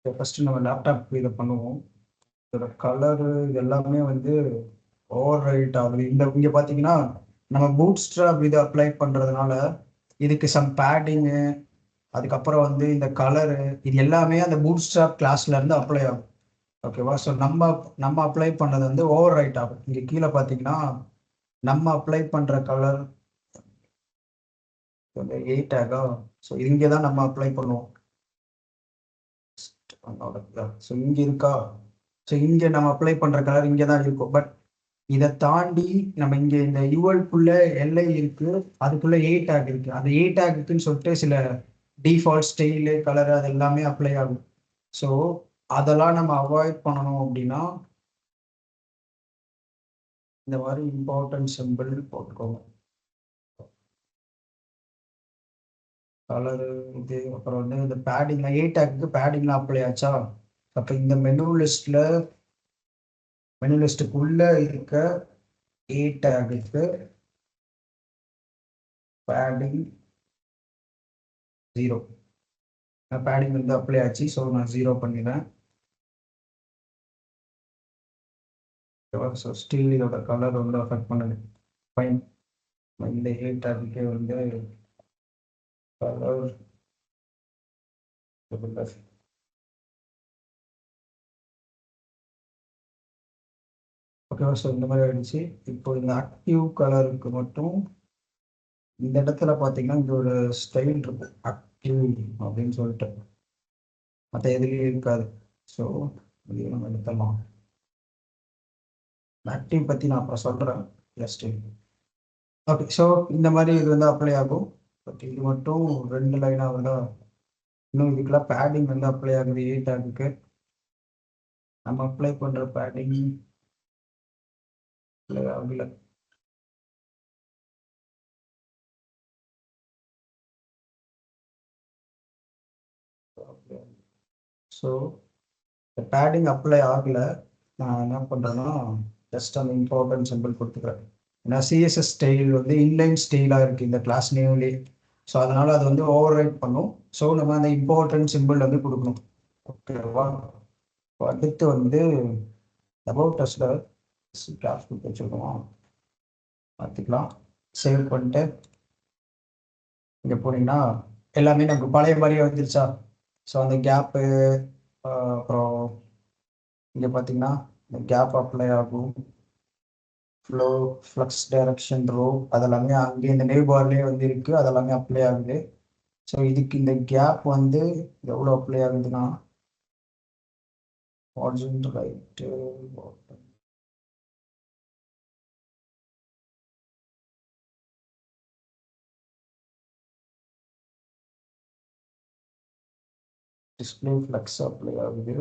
ஃபர்ஸ்ட் நம்ம லேப்டாப் இதை பண்ணுவோம். இதோட கலரு இது எல்லாமே வந்து ஓவர் ரைட் ஆகுது. இந்த இங்கே பார்த்தீங்கன்னா நம்ம பூட் ஸ்ட்ராப் இதை அப்ளை பண்ணுறதுனால இதுக்கு சம் பேடிங்கு, அதுக்கப்புறம் வந்து இந்த கலரு, இது எல்லாமே அந்த பூட் ஸ்ட்ராப் கிளாஸ்ல இருந்து அப்ளை ஆகும். ஓகேவா? ஸோ நம்ம அப்ளை பண்ணது வந்து ஓவர் ரைட் ஆகும். இங்கே கீழே பார்த்தீங்கன்னா நம்ம அப்ளை பண்ணுற கலர் 8 ஆகும். ஸோ இங்கே தான் நம்ம அப்ளை பண்ணுவோம். ஸோ இங்கே இருக்கா? ஸோ இங்கே நம்ம அப்ளை பண்ணுற கலர் இங்கே தான் இருக்கும். பட் இதை தாண்டி நம்ம இங்கே இந்த யூஎல்குள்ள எல்ஐ இருக்கு, அதுக்குள்ள ஏ டேக் இருக்கு. அந்த ஏ டேக்குன்னு சொல்லிட்டு சில டிஃபால்ட் ஸ்டைலு கலர் அது எல்லாமே அப்ளை ஆகும். ஸோ அதெல்லாம் நம்ம அவாய்ட் பண்ணணும் அப்படின்னா இந்த மாதிரி இம்பார்ட்டன்ட் சிம்பிள் போட்டுக்கோங்க. கலரு இது, அப்புறம் வந்து இந்த பேடிங் ஏ டேக்கு பேடிங்லாம் அப்ளை ஆச்சா? அப்போ இந்த மெனு லிஸ்ட்டுக்குள்ள இருக்க ஏ டேக்கு பேடிங் 0. பேடிங் வந்து அப்ளை ஆச்சு. ஸோ நான் 0 பண்ணிடுறேன். ஸோ ஸ்டில் இதோட கலர் வந்து அஃபெக்ட் பண்ணுது. ஃபைன். இந்த ஏ டேக்குக்கே வந்து கலர் ஓகேவா? ஸோ இந்த மாதிரி ஆயிடுச்சு. இப்போ இந்த ஆக்டிவ் கலருக்கு மட்டும் இந்த இடத்துல பார்த்தீங்கன்னா இங்கே ஒரு ஸ்டைல் இருக்கும், ஆக்டிவ் அப்படின்னு சொல்லிட்டு. மற்ற எதுலேயும் இருக்காது. ஸோ இதையும் நம்ம எடுத்துடலாம். ஆக்டிவ் பற்றி நான் அப்புறம் சொல்கிறேன். Just okay. ஸோ இந்த மாதிரி இது வந்து அப்ளை ஆகும். பட் இது மட்டும் 2 லைனாக வந்து இன்னும் இதுக்கெல்லாம் பேடிங் வந்து அப்ளை ஆகுது. ஏ டேக்குக்கு நம்ம அப்ளை பண்ணுற பேடிங் அப்ளை ஆகல. ஸோ இந்த பேடிங் அப்ளை ஆகலை. நான் என்ன பண்ணுறேன்னா ஜஸ்ட் அந்த இம்பார்ட்டன்ட் சிம்பிள் கொடுத்துக்கிறேன். ஏன்னா சிஎஸ்எஸ் ஸ்டைல் வந்து இன்லைன் ஸ்டைலாக இருக்குது இந்த கிளாஸ் நேம்லேயே. ஸோ அதனால் அது வந்து ஓவர் ரைட் பண்ணும். ஸோ நம்ம அந்த இம்பார்ட்டன்ட் சிம்பிள் வந்து கொடுக்கணும். ஓகேவா? அடுத்து வந்து அபவுட் அஸ்ல கிளாஸ் கொடுத்து வச்சுருக்கோம், பார்த்துக்கலாம். சேவ் பண்ணிட்டு இங்கே போனீங்கன்னா எல்லாமே நமக்கு பழைய மாதிரியே வந்துருச்சா? ஸோ அந்த கேப்பு, அப்புறம் இங்கே பார்த்தீங்கன்னா இந்த கேப் அப்ளை ஆகும். ஃப்ளோ, ஃப்ளக்ஸ், டைரக்ஷன், ரோ அதெல்லாமே அங்கே இந்த நேவ் பார்லேயே வந்து இருக்குது. அதெல்லாமே அப்ளை ஆகுது. ஸோ இதுக்கு இந்த கேப் வந்து எவ்வளோ அப்ளை ஆகுதுன்னா margin right display flux apply ஆகுது.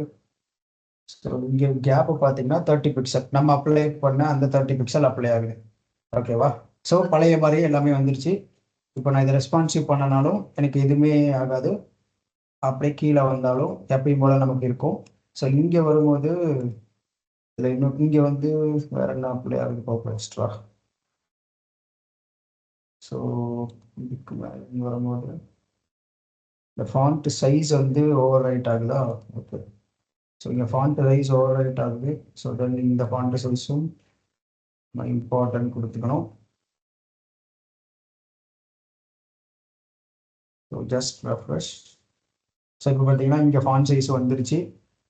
ஸோ இங்கே கேப்பு பார்த்தீங்கன்னா 30 பிக்சல் நம்ம அப்ளை பண்ண அந்த 30 பிக்சல் அப்ளை ஆகுது. ஓகேவா? ஸோ பழைய மாதிரி எல்லாமே வந்துருச்சு. இப்போ நான் இதை ரெஸ்பான்சிவ் பண்ணனாலும் எனக்கு எதுவுமே ஆகாது. அப்படியே கீழே வந்தாலும் எப்பயும் போல நமக்கு இருக்கும். ஸோ இங்கே வரும்போது இதில் இன்னும் இங்கே வந்து வேற என்ன அப்ளை ஆகுது பார்ப்போம் எக்ஸ்ட்ரா. ஸோ இதுக்கு மேலே வரும்போது இந்த ஃபாண்ட் சைஸ் வந்து ஓவர் ரைட் ஆகுதா? ஓகே. ஸோ இங்கே ஃபாண்ட் சைஸ் ஓவர் ரைட் ஆகுது. ஸோ தென் இந்த ஃபாண்ட் சைஸும் இம்பார்ட்டன்ட் கொடுத்துக்கணும். So just refresh. ஸோ இப்போ பார்த்தீங்கன்னா இங்கே ஃபாண்ட் சைஸ் வந்துருச்சு.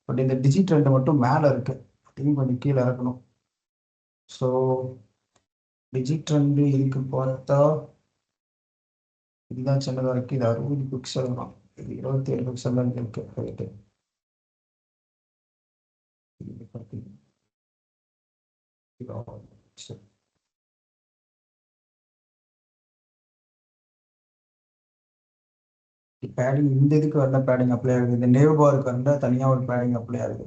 பட் இந்த டிஜிட் 2 மட்டும் மேலே இருக்குது, அதையும் கொஞ்சம் கீழே இறக்கணும். ஸோ டிஜிட் 2 இதுக்கு பார்த்தா இதுதான் சின்னதாக இருக்குது. இது 60 பிக்சல் தான், இது 27 பிக்சல் தான் இருக்கு. ரைட்டு. பேடிங் இந்த இதுக்கு வரல, பேடிங் அப்ளை ஆகுது. இந்த நேவ் பாருக்கு வந்து தனியாக ஒரு பேடிங் அப்ளை ஆகுது.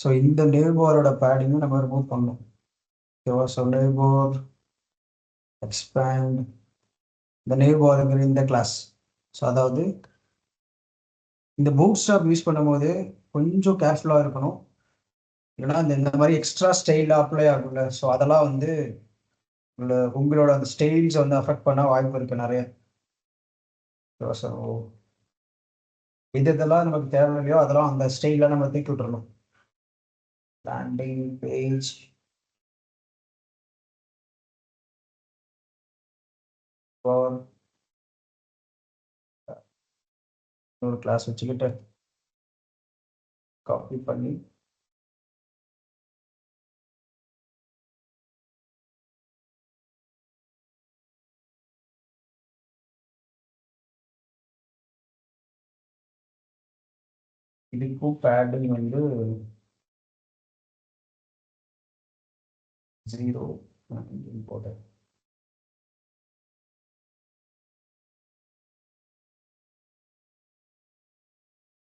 ஸோ இந்த நேவ் பாரோட பேடிங்கும் நம்ம ரிமூவ் பண்ணணும். ஓகேவா? ஸோ நேவ் பார் எக்ஸ்பேண்ட் இந்த நேவ் பாருங்கிற இந்த கிளாஸ். ஸோ அதாவது இந்த பூட் ஸ்டாப் யூஸ் பண்ணும்போது கொஞ்சம் கேர்ஃபுல்லாக இருக்கணும். இல்லைன்னா இந்த மாதிரி எக்ஸ்ட்ரா ஸ்டைலில் அப்ளை ஆகும்ல, ஸோ அதெல்லாம் வந்து உங்களோட அந்த ஸ்டைல்ஸை வந்து அஃபெக்ட் பண்ண வாய்ப்பு இருக்குது நிறைய. ஸோ இதெல்லாம் நமக்கு தேவையில்லையோ அதெல்லாம் அந்த ஸ்டைலில் நம்ம தூக்கி விட்டுறணும். லேண்டிங் பேஜ் ஒரு கிளாஸ் வச்சுக்கிட்டு காப்பி பண்ணி இதுக்கும் பேடிங் வந்து 0 போட்டேன்.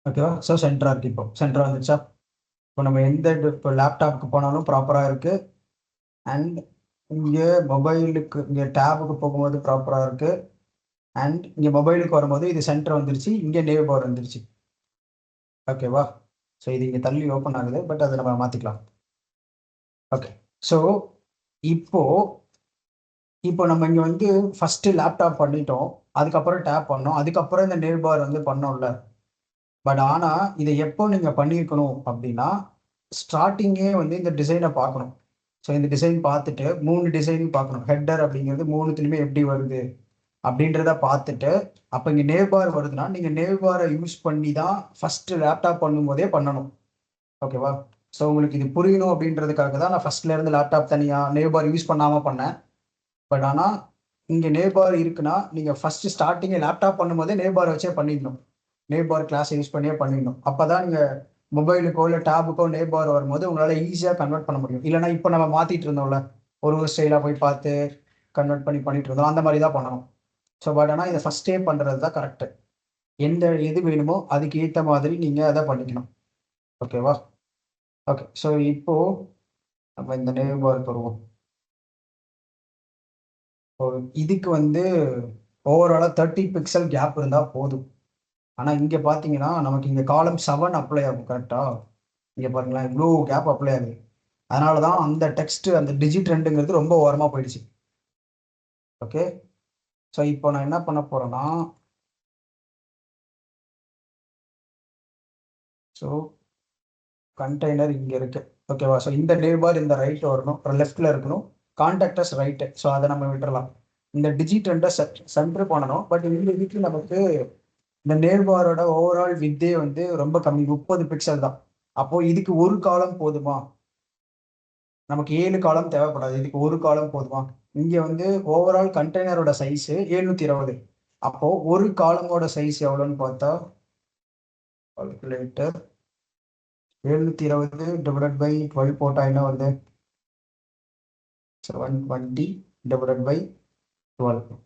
ஓகேவா? ஸோ சென்டராக இருக்குது. இப்போ சென்டராக வந்துச்சா? இப்போ நம்ம எந்த இப்போ லேப்டாப்புக்கு போனாலும் ப்ராப்பராக இருக்குது. அண்ட் இங்கே மொபைலுக்கு இங்கே டேபுக்கு போகும்போது ப்ராப்பராக இருக்குது. அண்ட் இங்கே மொபைலுக்கு வரும்போது இது சென்டர் வந்துருச்சு, இங்கே நேவ் பார் வந்துருச்சு. ஓகேவா? ஸோ இது இங்கே தள்ளி ஓப்பன் ஆகுது, பட் அதை நம்ம மாற்றிக்கலாம். ஓகே. ஸோ இப்போ நம்ம இங்கே வந்து ஃபஸ்ட்டு லேப்டாப் பண்ணிட்டோம், அதுக்கப்புறம் டேப் பண்ணோம், அதுக்கப்புறம் இந்த நேவ் பார் வந்து பண்ணோம்ல. பட் ஆனால் இதை எப்போ நீங்கள் பண்ணியிருக்கணும் அப்படின்னா, ஸ்டார்டிங்கே வந்து இந்த டிசைனை பார்க்கணும். ஸோ இந்த டிசைன் பார்த்துட்டு 3 டிசைனையும் பார்க்கணும். ஹெட்டர் அப்படிங்கிறது 3த்துலையுமே எப்படி வருது அப்படின்றத பார்த்துட்டு, அப்போ இங்கே நேவ் பார் வருதுன்னா நீங்கள் நேவ் பாரை யூஸ் பண்ணி தான் ஃபஸ்ட்டு லேப்டாப் பண்ணும்போதே பண்ணணும். ஓகேவா? ஸோ உங்களுக்கு இது புரியணும் அப்படின்றதுக்காக தான் நான் ஃபஸ்ட்லேருந்து லேப்டாப் தனியாக நேவ் பார் யூஸ் பண்ணாமல் பண்ணேன். பட் ஆனால் இங்கே நேவ் பார் இருக்குன்னா நீங்கள் ஃபஸ்ட்டு ஸ்டார்டிங்கே லேப்டாப் பண்ணும்போதே நேவ் பார் வச்சே பண்ணிடணும். நேவ் பார் கிளாஸ் யூஸ் பண்ணியே பண்ணிடணும். அப்போ தான் நீங்கள் மொபைலுக்கோ இல்லை டேபுக்கோ நேவ் பார் வரும்போது உங்களால் ஈஸியாக கன்வெர்ட் பண்ண முடியும். இல்லைனா இப்போ நம்ம மாற்றிட்டு இருந்தோம்ல, ஒரு ஸ்டைலாக போய் பார்த்து கன்வெர்ட் பண்ணிட்டு இருந்தோம், அந்த மாதிரி தான் பண்ணணும். ஸோ பட் ஆனால் இதை ஃபஸ்ட்டே பண்ணுறது தான் கரெக்டு. எந்த எது வேணுமோ அதுக்கு ஏற்ற மாதிரி நீங்கள் அதை பண்ணிக்கணும். ஓகேவா? ஓகே. ஸோ இப்போது நம்ம இந்த நேவ் பார் வருவோம். இதுக்கு வந்து ஓவராலாக 30 பிக்சல் கேப் இருந்தால் போதும். ஆனால் இங்கே பார்த்தீங்கன்னா நமக்கு இங்கே காலம் 7 அப்ளை ஆகும். கரெக்டாக இங்கே பாருங்களேன், இவ்வளோ கேப் அப்ளை ஆகுது. அதனால தான் அந்த டெக்ஸ்ட்டு அந்த டிஜிட் 2ங்கிறது ரொம்ப ஓரமாக போயிடுச்சு. ஓகே. ஸோ இப்போ நான் என்ன பண்ண போகிறேன்னா, ஸோ கண்டெய்னர் இங்கே இருக்குது. ஓகேவா? ஸோ இந்த நேவ் பார் இந்த ரைட் வரணும், லெஃப்டில் இருக்கணும், கான்டாக்டஸ் ரைட்டு. ஸோ அதை நம்ம விட்டுறலாம். இந்த டிஜிட் 2 சென்டர் பண்ணணும். பட் இந்த வீட்டில் நமக்கு இந்த நேவ் பாரோட ஓவரால் வித்தே வந்து ரொம்ப கம்மி, 30 பிக்சல் தான். அப்போது இதுக்கு ஒரு காலம் போதுமா? நமக்கு 7 காலம் தேவைப்படாது, இதுக்கு ஒரு காலம் போதுமா? இங்கே வந்து ஓவரால் கண்டெய்னரோட சைஸு 720. அப்போது ஒரு காலமோட சைஸ் எவ்வளோன்னு பார்த்தா, கால்குலேட்டர் 720 டிவைடட் பை 12 போட்டால் என்ன வருது? 720 டிவைடட் பை 12.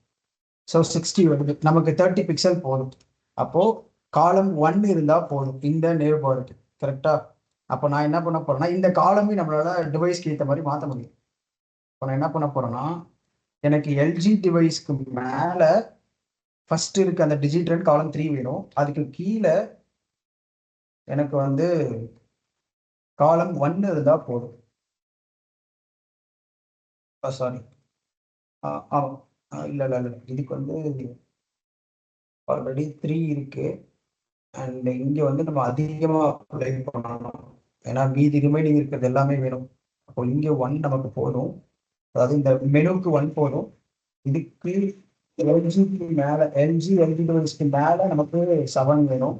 ஸோ 60 வருது. நமக்கு 30 பிக்சல் போதும். அப்போது காலம் 1 இருந்தால் போதும் இந்த நேவ் பாருக்கு. கரெக்டாக? அப்போ நான் என்ன பண்ண போகிறேன்னா, இந்த காலமே நம்மளால் டிவைஸ்க்கு ஏற்ற மாதிரி மாற்ற முடியும். இப்போ நான் என்ன பண்ண போகிறேன்னா, எனக்கு எல்ஜி டிவைஸ்க்கு மேலே ஃபஸ்ட்டு இருக்க அந்த டிஜிட் 2 காலம் 3 வேணும். அதுக்கு கீழே எனக்கு வந்து காலம் 1 இருந்தால் போதும். சாரி, ஆமாம், இல்லை, இதுக்கு வந்து ஆல்ரெடி 3 இருக்குது. அண்ட் இங்கே வந்து நம்ம அதிகமாக அப்ளை பண்ணணும், ஏன்னா மீதி ரிமைனிங் இருக்கிறது எல்லாமே வேணும். அப்போ இங்கே 1 நமக்கு போதும். அதாவது இந்த மெனுக்கு 1 போதும். இதுக்கு எல்ஜிக்கு மேலே எல்ஜி டிவைஸ்க்கு மேலே நமக்கு 7 வேணும்.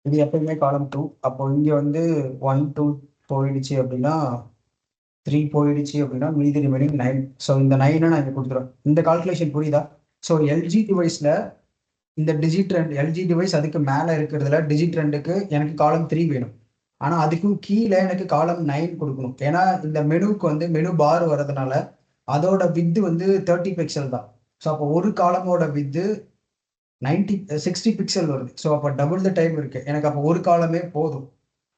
இது எப்பயுமே காலம் 2. அப்போ இங்கே வந்து 1 2 போயிடுச்சு அப்படின்னா 3 போயிடுச்சு அப்படின்னா மீதி ரிமைனிங் 9. ஸோ இந்த 9 நான் இங்கே கொடுத்துருவேன். இந்த கால்குலேஷன் புரியுதா? ஸோ எல்ஜி டிவைஸில் இந்த டிஜிட் 2 எல்ஜி டிவைஸ் அதுக்கு மேலே இருக்கிறதுல டிஜிட் 2க்கு எனக்கு காலம் 3 வேணும். ஆனால் அதுக்கும் கீழே எனக்கு காலம் 9 கொடுக்கணும். ஏன்னா இந்த மெனுக்கு வந்து மெனு பார் வர்றதுனால அதோட வித்து வந்து 30 பிக்சல் தான். ஸோ அப்போ ஒரு காலமோட வித்து 60 பிக்சல் வருது. ஸோ அப்போ டபுள் த டைம் இருக்கு. எனக்கு அப்போ ஒரு காலமே போதும்.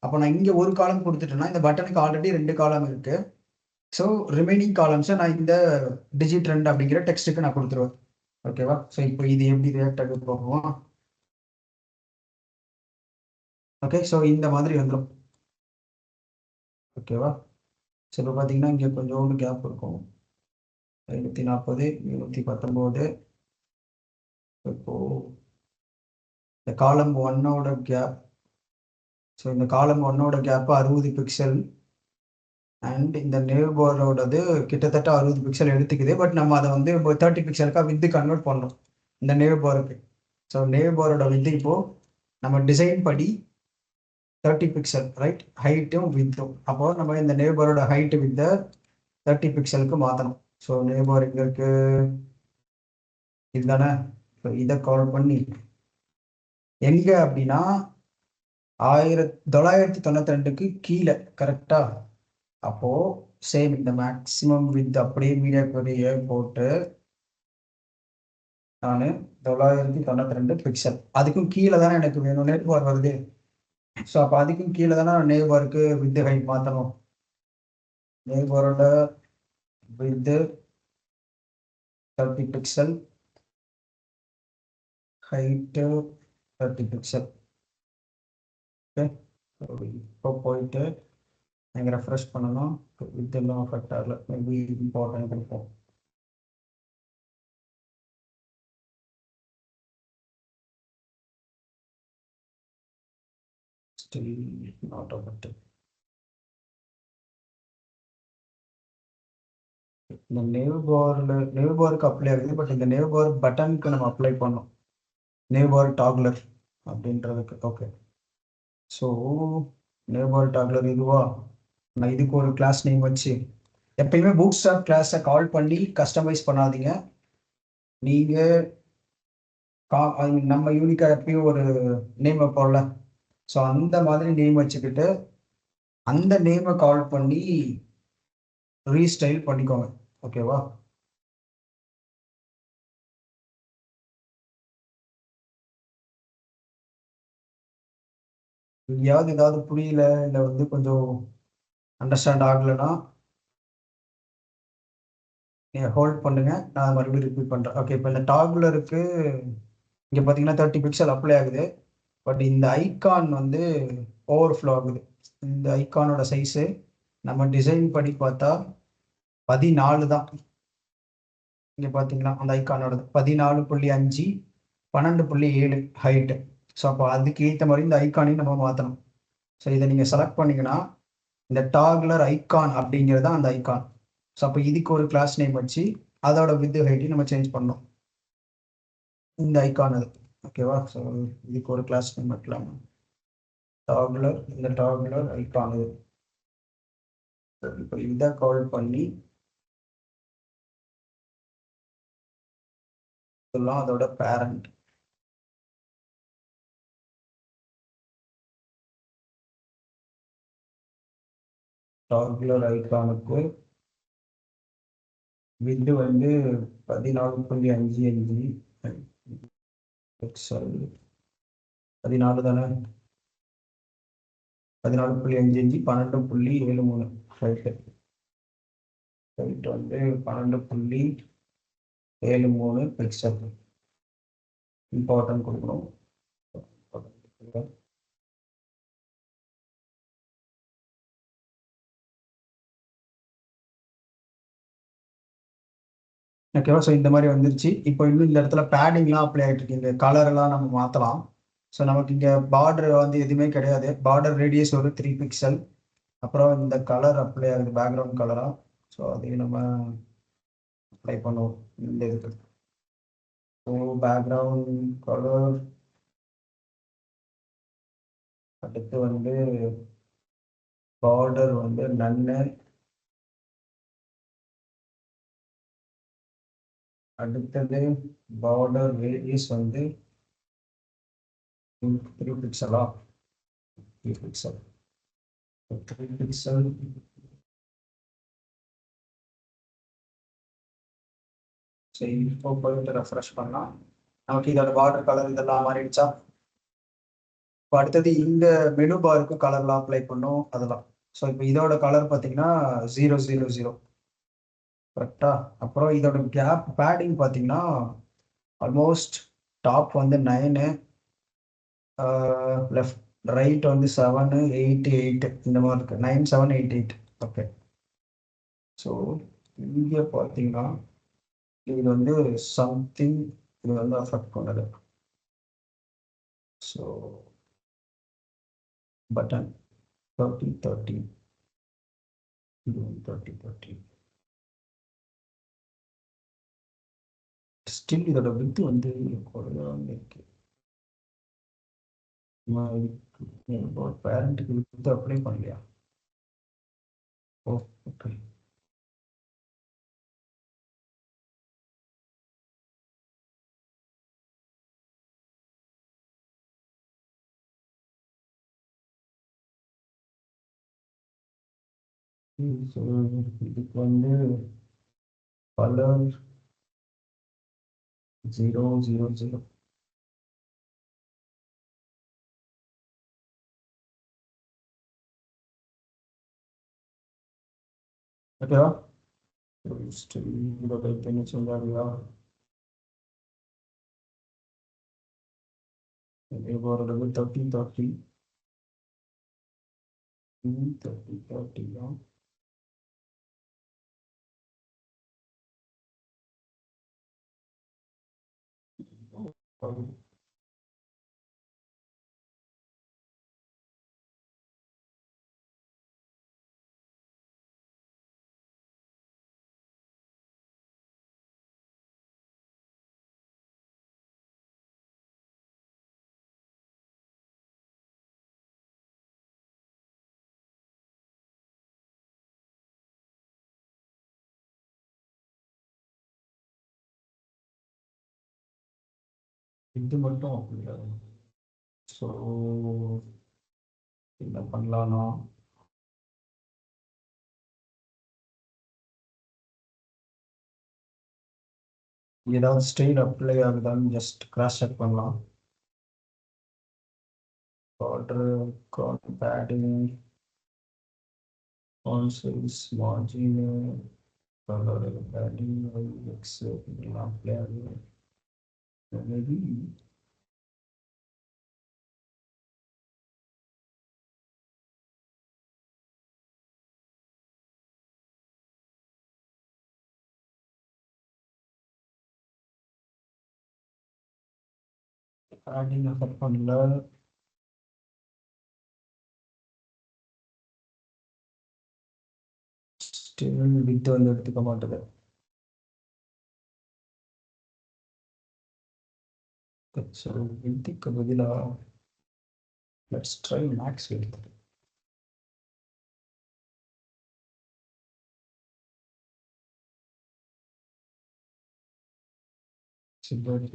அப்போ நான் இங்கே ஒரு காலம் கொடுத்துட்டேன்னா இந்த பட்டனுக்கு ஆல்ரெடி 2 காலம் இருக்கு. ஸோ ரிமைனிங் காலம்ஸை நான் இந்த டிஜிட் 2 அப்படிங்கிற டெக்ஸ்ட்டுக்கு நான் கொடுத்துருவேன். ஓகேவா? ஸோ இப்போ இது எப்படி ரியாக்ட் ஆக போகும்? ஓகே, ஸோ இந்த மாதிரி வந்துடும். ஓகேவா? ஸோ இப்போ பார்த்தீங்கன்னா இங்கே கொஞ்சோண்டு கேப் இருக்கும். 540 719. இப்போ இந்த காலம் 1ஓட கேப், ஸோ இந்த காலம் 1ஓட கேப் 60 பிக்சல் அண்ட் இந்த நேவ் பாரோடது கிட்டத்தட்ட 60 பிக்சல் எடுத்துக்குது. பட் நம்ம அதை வந்து இப்போ 30 பிக்சலுக்காக வித்து கன்வெர்ட் பண்ணணும் இந்த நேவ் பாருக்கு. ஸோ நேவ் பாரோட வித்து இப்போ நம்ம டிசைன் படி 30 பிக்சல், ரைட்? ஹைட்டும் வித்தும். அப்போ நம்ம இந்த நேவ் பாரோட ஹைட்டு வித்தை 30 பிக்சலுக்கு மாற்றணும். ஸோ நேவ் பார் எங்கே இருக்கு? இதுதானே? ஸோ இதை கால் பண்ணி எங்கே அப்படின்னா 1992க்கு கீழே, கரெக்டா? அப்போ சேம் இந்த மேக்ஸிமம் வித் அப்படியே மீடியா கொரிய போட்டு நான் 992 பிக்சல் அதுக்கும் கீழே தானே எனக்கு வேணும். நேவ் பார் வருது. ஸோ அப்போ அதுக்கும் கீழே தானே நேவ் பாருக்கு வித் ஹைட் மாற்றணும். நேவ் பாரோட width 30 pixel, height 30 pixel. Okay, இப்போ போயிட்டு நீங்கள் ரெஃப்ரெஷ் பண்ணணும். வித் எல்லாம் அஃபெக்ட் ஆகல. மேபி இம்பார்ட்டன்ட் இருக்கும். Still not affected. இந்த நேவ் பாருக்கு அப்ளை ஆகுது. பட் இந்த நேவ் பார் பட்டனுக்கு நம்ம அப்ளை பண்ணோம். நேவ் பார் டாக்லர் அப்படின்றதுக்கு. Okay, so nav bar toggler இதுவா? நான் இதுக்கு ஒரு கிளாஸ் நேம் வச்சு, எப்பயுமே பூட் ஸ்டாப் கிளாஸை கால் பண்ணி கஸ்டமைஸ் பண்ணாதீங்க. நீங்கள் நம்ம யூனிக்காக எப்பயும் ஒரு நேம் வைப்போம்ல, ஸோ அந்த மாதிரி நேம் வச்சுக்கிட்டு அந்த நேமை கால் பண்ணி ரீஸ்டைல் பண்ணிக்கோங்க. ஓகேவா? ஏதாவது புரியல இல்லை வந்து கொஞ்சம் அண்டர்ஸ்டாண்ட் ஆகலைன்னா நீங்கள் ஹோல்ட் பண்ணுங்க, நான் மறுபடியும் ரிப்பீட் பண்ணுறேன். ஓகே, இப்போ இந்த டாகுலருக்கு இங்கே பார்த்தீங்கன்னா 30 பிக்சல் அப்ளை ஆகுது. பட் இந்த ஐகான் வந்து ஓவர்ஃப்ளோ ஆகுது. இந்த ஐகானோட சைஸு நம்ம டிசைன் படி பார்த்தா 14 தான். இங்கே பார்த்தீங்கன்னா அந்த ஐகானோட 14.5 12.7 ஹைட்டு. ஸோ அப்போ அதுக்கு ஏற்ற மாதிரி இந்த ஐகானையும் நம்ம மாற்றணும். ஸோ இதை நீங்கள் செலக்ட் பண்ணிங்கன்னா இந்த டாகுலர் ஐகான் அப்படிங்கிறது தான் அந்த ஐகான். ஸோ அப்போ இதுக்கு ஒரு கிளாஸ் நேம் வச்சு அதோட வித் ஹைட்டையும் நம்ம சேஞ்ச் பண்ணோம். இந்த ஐகான் அது. ஓகேவா? ஸோ இதுக்கு ஒரு கிளாஸ் நேம் வைக்கலாம். டாகுலர், இந்த டாகுலர் ஐகான் இது. இப்போ இதை கால் பண்ணி இதெல்லாம் அதோட பேரண்ட். டாகுலர் ஐகானுக்கு வித்து வந்து 14.55 பிக்சல். 14 தானே? 14.55 12.73 ஹைட்டு. ஹைட் வந்து 12.73 பிக்சல். இம்பார்ட்டன்ட் கொடுக்கணும். ஓகேவா? ஸோ இந்த மாதிரி வந்துருச்சு. இப்போ இன்னும் இந்த இடத்துல பேடிங்லாம் அப்ளை ஆகிட்டு இருக்கு. இந்த கலர்லாம் நம்ம மாற்றலாம். ஸோ நமக்கு இங்கே பார்டர் வந்து எதுவுமே கிடையாது. பார்டர் ரேடியஸ் ஒரு 3 பிக்சல். அப்புறம் இந்த கலர் அப்ளை ஆகுது, பேக்ரவுண்ட் கலராக. ஸோ அதையும் நம்ம அப்ளை பண்ணுவோம் இந்த இதுக்கு. ஸோ பேக்ரவுண்ட் கலர், அடுத்து வந்து பார்டர் வந்து நன்னு, அடுத்தது பார்டர் ரேடியஸ் வந்து 3 பிக்சலா, 3 பிக்சல், 3 பிக்சல். சரி, இப்போ போயிட்டு ரெஃப்ரெஷ் பண்ணா நமக்கு இதோட பார்டர் கலர் இதெல்லாம் மாறிடுச்சா? இப்போ அடுத்தது இந்த மெனு பாருக்கு கலர்லாம் அப்ளை பண்ணும் அதெல்லாம். ஸோ இப்போ இதோட கலர் பார்த்தீங்கன்னா 000 கரெக்டா. அப்புறம் இதோட கேப் பேடிங் பார்த்தீங்கன்னா ஆல்மோஸ்ட் டாப் வந்து 9, லெஃப்ட் ரைட் வந்து 7, 8, 8 இந்த மாதிரி இருக்கு. 9, 7, 8, 8. ஓகே. ஸோ இங்கே பார்த்தீங்கன்னா இது வந்து சம்திங் இது வந்து அஃபெக்ட் பண்ணுது. So button 30, 30, 30, 30. ஸ்டில் இதோட வித்து வந்து குறைவாக இருக்கு. பேரண்ட்டுக்கு வித்து அப்ளை பண்ணலையா? ஓ, ஓகே. ஸோ இதுக்கு வந்து கலர் 000. ஓகேவா? ஸ்டில் இதோட என்ன சொல்றாங்களா? இதோட 30, 30, 30, 30 தான். இது மட்டும் அப்படியா? ஸோ என்ன பண்ணலாம்னா ஏதாவது ஸ்டைல் அப்ளை ஆகுதான்னு ஜஸ்ட் கிராஸ் செக் பண்ணலாம். Border, padding, font size, margin, color, padding, x இதெல்லாம் அப்ளை ஆகுது. மேபி பேடிங் அஃபெக்ட் பண்ணல. ஸ்டில் வித் வந்து எடுத்துக்க மாட்டேது. ஸோ வித்துக்கு பதிலாக லெட்ஸ் ட்ரை மேக்ஸ் எடுத்துட்டு சில்வர்.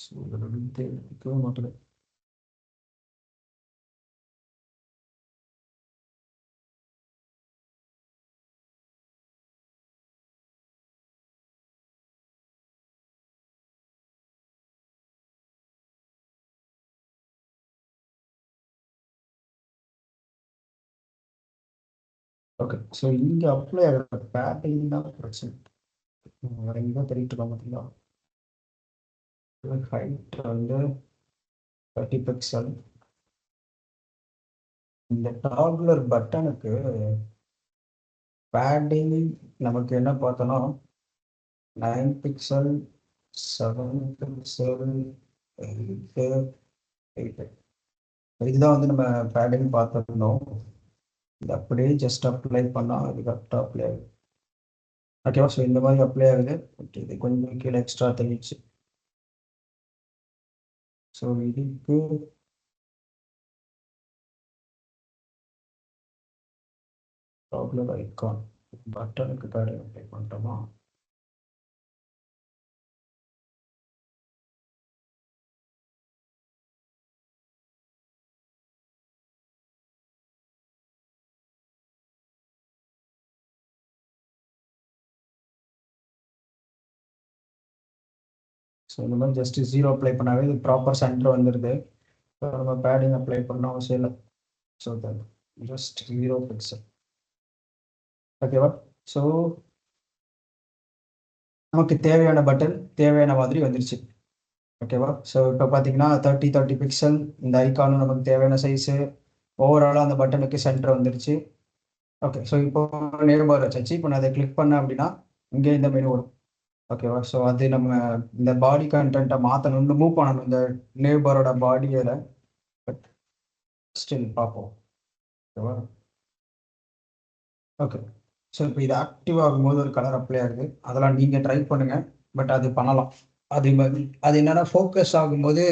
ஸோ இதோட வித்து எடுத்துக்கவே மாட்டேது. ஓகே. ஸோ இங்கே அப்ளை ஆகிற பேடிங் தான் பிரச்சனை. வேற எங்கே தெரிவிட்டு இருக்க பார்த்தீங்களா? ஹைட் வந்து 30 பிக்சல். இந்த டாகுலர் பட்டனுக்கு பேடிங் நமக்கு என்ன பார்த்தோன்னா 9 பிக்சல், 7 பிக்சல், 8, ரைட்டு. இதுதான் வந்து நம்ம பேடிங் பார்த்துருந்தோம். இது அப்படியே ஜஸ்ட் அப்ளை பண்ணால் அது கரெக்டாக அப்ளை ஆகுது. ஓகேவா? ஸோ இந்த மாதிரி அப்ளை ஆகுது. ஓகே, இது கொஞ்சம் கீழே எக்ஸ்ட்ரா தெரிஞ்சிச்சு. ஸோ இதுக்கு ப்ராப்ளம் ஐக்கான் பட்டனுக்கு பேடிங் அப்ளை பண்ணிட்டோமா? ஸோ இந்த மாதிரி ஜஸ்ட் 0 அப்ளை பண்ணாவே இது ப்ராப்பர் சென்டர் வந்துடுது. ஸோ நம்ம பேடிங் அப்ளை பண்ண அவசியம் இல்லை. So then just 0 pixel. ஓகேவா? ஸோ நமக்கு தேவையான பட்டன் தேவையான மாதிரி வந்துருச்சு. ஓகேவா? ஸோ இப்போ பார்த்தீங்கன்னா 30 பிக்சல் இந்த ஐக்கானும் நமக்கு தேவையான சைஸு. ஓவராலாக அந்த பட்டனுக்கு சென்டர் வந்துருச்சு. ஓகே, ஸோ இப்போ நேம் பார் வச்சாச்சு. இப்போ நான் அதை கிளிக் பண்ணேன் அப்படின்னா இங்கே இந்த மெனு வரும். ஓகேவா? ஸோ அது நம்ம இந்த பாடி கண்டென்ட்டை மாற்றணும், மூவ் பண்ணணும் இந்த நேம் பாரோட பாடியில். பட் ஸ்டில் பார்ப்போம். ஓகேவா? ஓகே, ஸோ இப்போ இது ஆக்டிவ் ஆகும்போது ஒரு கலர் அப்ளை ஆகுது. அதெல்லாம் நீங்கள் ட்ரை பண்ணுங்கள். பட் அது பண்ணலாம். அது மாதிரி அது என்னென்னா ஃபோக்கஸ் ஆகும்போது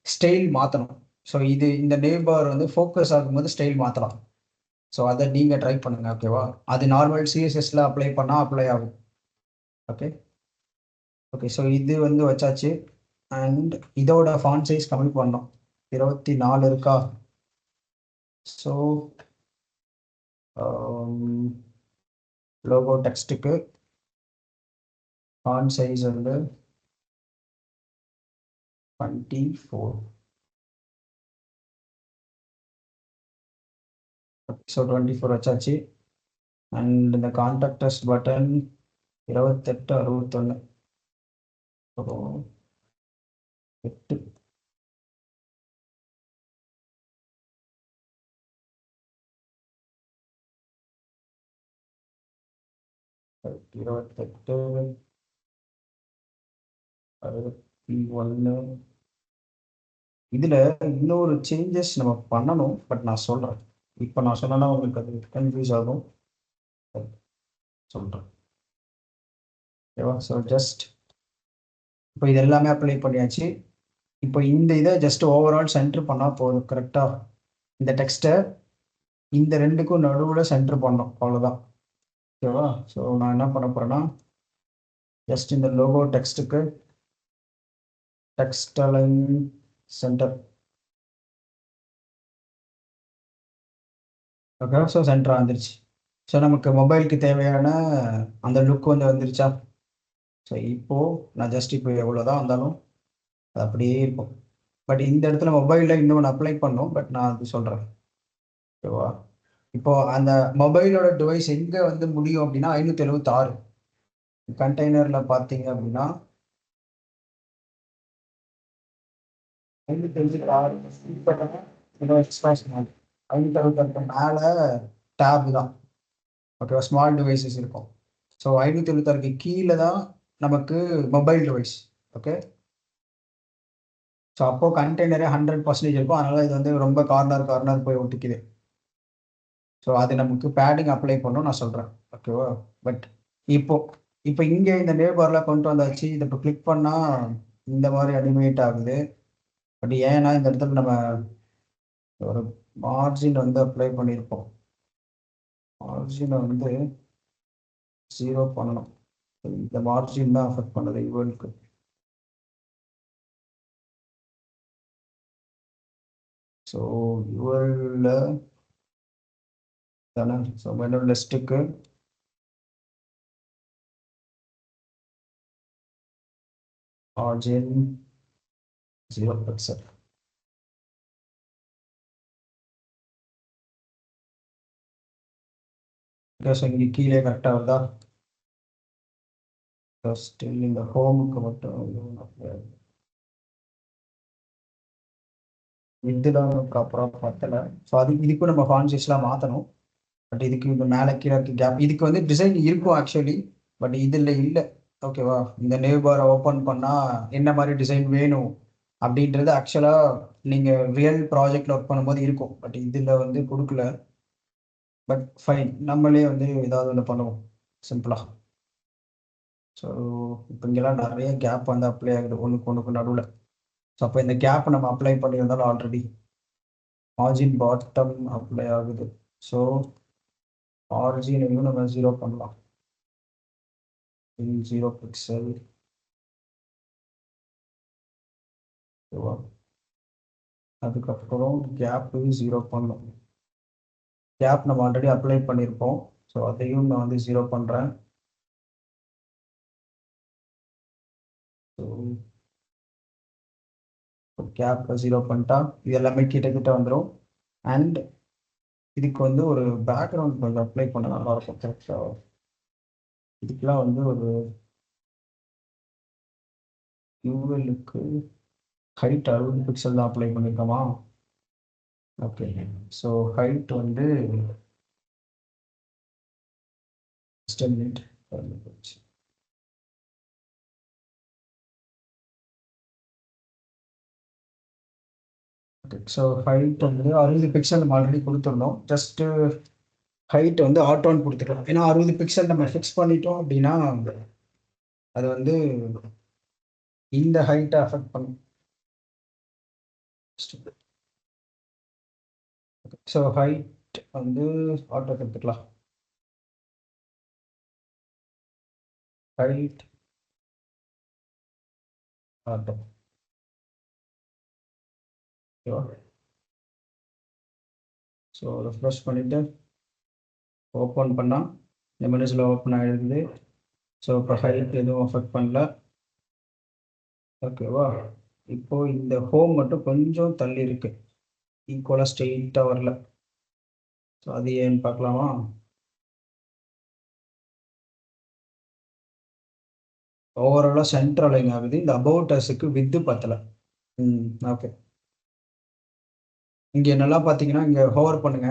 ஸ்டைல் மாற்றணும். ஸோ இது இந்த நேம் பார் வந்து ஃபோக்கஸ் ஆகும்போது ஸ்டைல் மாற்றலாம். ஸோ அதை நீங்கள் ட்ரை பண்ணுங்கள். ஓகேவா? அது நார்மல் சிஎஸ்எஸ்ல அப்ளை பண்ணால் அப்ளை ஆகும். ஓகே ஓகே, ஸோ இது வந்து வச்சாச்சு. அண்ட் இதோட ஃபாண்ட் சைஸ் கம்மி பண்ணோம். 24 இருக்கா? ஸோ லோகோ டெக்ஸ்ட்டுக்கு ஃபாண்ட் சைஸ் வந்து 24. ஸோ 24 வச்சாச்சு. அண்ட் இந்த கான்டாக்ட் டெஸ்ட் பட்டன் 2861. ஸோ 8 28 61. இதில் இன்னொரு சேஞ்சஸ் நம்ம பண்ணணும். பட் நான் சொல்கிறேன். இப்போ நான் சொன்னேன்னா உங்களுக்கு அது கன்ஃபியூஸ் ஆகும். சொல்கிறேன். ஓகேவா? ஸோ ஜஸ்ட் இப்போ இது எல்லாமே அப்ளை பண்ணியாச்சு. இப்போ இந்த இதை ஜஸ்ட் ஓவரால் சென்டர் பண்ணால் போதும். கரெக்டாக இந்த டெக்ஸ்ட்டை இந்த ரெண்டுக்கும் நடுவில் சென்டர் பண்ணோம். அவ்வளோதான். ஓகேவா? ஸோ நான் என்ன பண்ண போகிறேன்னா ஜஸ்ட் இந்த லோகோ டெக்ஸ்ட்டுக்கு text align center. Okay, so சென்டராக வந்துருச்சு. ஸோ நமக்கு மொபைலுக்கு தேவையான அந்த லுக் வந்து வந்துருச்சா? ஸோ இப்போது நான் ஜஸ்ட் இப்போ எவ்வளோ தான் வந்தாலும் அது அப்படியே இருக்கும். பட் இந்த இடத்துல மொபைலில் இன்னொன்று அப்ளை பண்ணோம். பட் நான் அது சொல்கிறேன். ஓகேவா? இப்போ அந்த மொபைலோட டிவைஸ் எங்கே வந்து முடியும் அப்படின்னா 576 கண்டெய்னரில் பார்த்தீங்க அப்படின்னா 576 இன்னும் எக்ஸ்பான்ஷன் ஆகுது. 576 மேலே டேப் தான். ஓகேவா? ஸ்மால் டிவைசஸ் இருக்கும். ஸோ 576 கீழே தான் நமக்கு மொபைல் டிவைஸ். ஓகே, ஸோ அப்போது கண்டெய்னரே 100% இருக்கும். அதனால் இது வந்து ரொம்ப கார்னர் போய் ஒட்டிக்குது. ஸோ அது நமக்கு பேடிங் அப்ளை பண்ணணும் நான் சொல்கிறேன். ஓகேவா? பட் இப்போ இப்போ இங்கே இந்த நேபாரில் கொண்டு வந்தாச்சு. இதை இப்போ கிளிக் பண்ணால் இந்த மாதிரி அனிமேட் ஆகுது. பட் ஏன்னா இந்த இடத்துல நம்ம ஒரு மார்ஜின் வந்து அப்ளை பண்ணியிருப்போம். மார்ஜினை வந்து 0 பண்ணணும். இந்த மார்ஜின் தான் அஃபெக்ட் பண்ணுது இவளுக்கு. ஸோ இவரில் தானே. ஸோ மெனு லிஸ்ட்டுக்கு மார்ஜின் 0 பிக்சல். ஸோ இங்கே கீழே கரெக்டாக வருதா? ஸ்டில் இந்த ஹோமுக்கு மட்டும் இதெல்லாம் ப்ராப்பராக பத்தலை. ஸோ இதுக்கும் நம்ம ஃபாண்ட் சைஸ்லாம் மாற்றணும். பட் இதுக்கு இந்த மேலே கீழே இருக்க கேப் இதுக்கு வந்து டிசைன் இருக்கும் ஆக்சுவலி. பட் இதில் இல்லை. ஓகேவா? இந்த நேவ் பாரை ஓப்பன் பண்ணால் என்ன மாதிரி டிசைன் வேணும் அப்படின்றது ஆக்சுவலாக நீங்கள் ரியல் ப்ராஜெக்டில் ஒர்க் பண்ணும்போது இருக்கும். பட் இதில் வந்து கொடுக்கல. பட் ஃபைன், நம்மளே வந்து ஏதாவது ஒன்று பண்ணுவோம் சிம்பிளாக. ஸோ இப்போ இங்கெல்லாம் நிறைய கேப் வந்து அப்ளை ஆகுது ஒன்றுக்கு நடுவில். ஸோ அப்போ இந்த கேப் நம்ம அப்ளை பண்ணியிருந்தாலும் ஆல்ரெடி மார்ஜின் பாட்டம் அப்ளை ஆகுது. ஸோ ஆரிஜினையும் நம்ம 0 பண்ணலாம். 0 பிக்சல். அதுக்கப்புறம் கேப்பு 0 பண்ணலாம். கேப் நம்ம ஆல்ரெடி அப்ளை பண்ணியிருப்போம். ஸோ அதையும் நான் வந்து 0 பண்ணுறேன். ஸோ கேப்பை 0 பண்ணிட்டா இது எல்லாமே கிட்ட வந்துடும். அண்ட் இதுக்கு வந்து ஒரு பேக்ரவுண்ட் கொஞ்சம் அப்ளை பண்ண நல்லா இருக்கும். கரெக்டாக இதுக்கெல்லாம் வந்து ஒரு யூஎலுக்கு ஹைட் 60 பிக்சல் தான் அப்ளை பண்ணியிருக்கோமா? ஓகே. ஸோ ஹைட் வந்து மினிட் போச்சு. ஸோ ஹைட் வந்து 60 பிக்சல் நம்ம ஆல்ரெடி கொடுத்துருந்தோம். ஜஸ்ட்டு ஹைட் வந்து ஆட்டோன்னு கொடுத்துக்கலாம். ஏன்னா 60 பிக்சல் நம்ம ஃபிக்ஸ் பண்ணிட்டோம் அப்படின்னா அது வந்து இந்த ஹைட்டை அஃபெக்ட் பண்ணும். ஸோ ஹைட் வந்து ஆட்டோ கொடுத்துக்கலாம். Height auto. ஓகேவா? ஸோ ரெஃப்ரெஷ் பண்ணிவிட்டு ஓப்பன் பண்ணால் இந்த மெனுஸில் ஓப்பன் ஆகிருக்குது. ஸோ இப்போ ஹைட் எதுவும் அஃபெக்ட் பண்ணல. ஓகேவா? இப்போது இந்த ஹோம் மட்டும் கொஞ்சம் தள்ளி இருக்கு, ஈக்குவலாக ஸ்ட்ரெயிட்டாக வரல. ஸோ அது ஏன்னு பார்க்கலாமா? ஓவராலாக சென்டர் அலைன் ஆகுது. இந்த அபவுட் அஸுக்கு வித்து பத்தலை. ஓகே. இங்கே நல்லா பார்த்தீங்கன்னா இங்கே ஹோவர் பண்ணுங்க.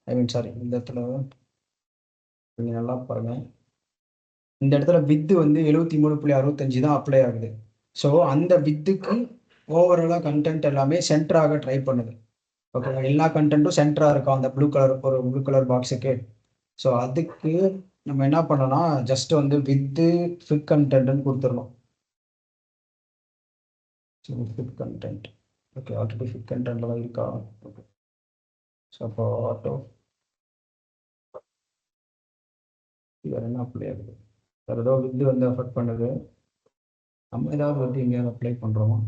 ஐ மீன் சாரி, இந்த இடத்துல இங்கே நல்லா பாருங்க. இந்த இடத்துல வித்து வந்து 73.65 தான் அப்ளை ஆகுது. ஸோ அந்த வித்துக்கு ஓவராலாக கண்டென்ட் எல்லாமே சென்டராக ட்ரை பண்ணுது. ஓகே, எல்லா கண்டென்ட்டும் சென்டராக இருக்கும் அந்த ப்ளூ கலர் பாக்ஸுக்கு. ஸோ அதுக்கு நம்ம என்ன பண்ணோம்னா ஜஸ்ட் வந்து வித்து ஃபிட் கண்டென்ட்னு கொடுத்துடணும். So fit content. Okay, already fit கண்டென்ட்லாம் இருக்கா? ஓகே. ஸோ அப்போ ஆட்டோ வேறு என்ன அப்ளை ஆகுது? வேறு ஏதோ வித்து வந்து அஃபெக்ட் பண்ணுது. நம்ம ஏதாவது வந்து எங்கேயாவது அப்ளை பண்ணுறோமா?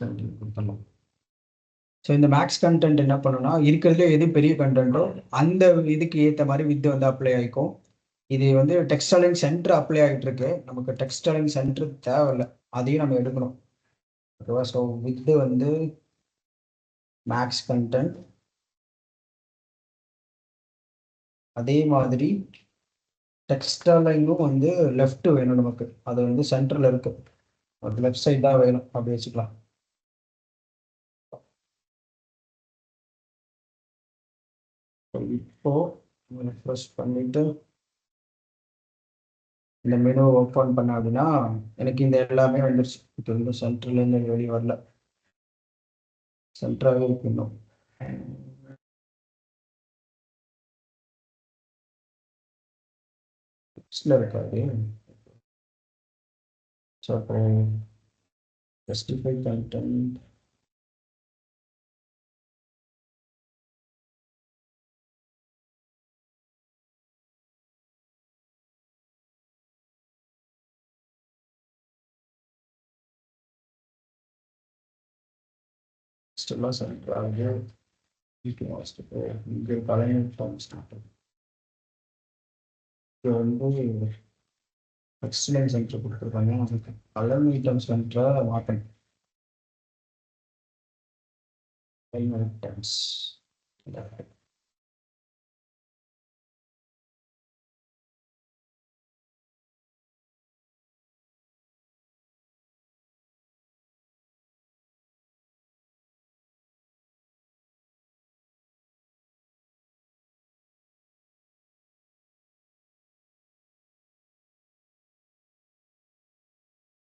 கொடுத்துடலாம். ஸோ இந்த மேக்ஸ் கண்டென்ட் என்ன பண்ணுன்னா இருக்கிறதுலே எது பெரிய கண்டென்ட்டோ அந்த இதுக்கு ஏற்ற மாதிரி வித்து வந்து அப்ளை ஆகிக்கும். இது வந்து டெக்ஸ்ட் அலைன் சென்டர் அப்ளை ஆகிட்டு இருக்கு. நமக்கு டெக்ஸ்ட் அலைன் சென்டர் தேவையில்லை, அதையும் நம்ம எடுக்கணும். ஓகேவா? ஸோ வித்து வந்து மேக்ஸ் கண்டென்ட். அதே மாதிரி டெக்ஸ்ட் அலைனும் வந்து லெஃப்ட் வேணும் நமக்கு. அது வந்து சென்டரில் இருக்கு, அது லெஃப்ட் சைட் தான் வேணும். அப்படி வச்சுக்கலாம். இப்போ ரெஃப்ரெஷ் பண்ணிட்டு இந்த மெனு ஓப்பன் பண்ண அப்படின்னா எனக்கு இந்த எல்லாமே வந்துருச்சு. இப்போ இன்னும் சென்டர்லேருந்து வெளியே வரல, சென்டராகவே இருக்கு இன்னும். இருக்காது. ஸோ அப்போ ஜஸ்டிஃபை கண்டென்ட் ஸ்டில்லாக சென்டர் ஆகுது. இங்கே பழைய ஸ்டார்ட் இது வந்து எக்ஸ்டர்னல் சென்டர் கொடுத்துருக்காங்க. அதுக்கு கலர் ஐட்டம் சென்டரை மாற்றணும். ஐட்டம்ஸ்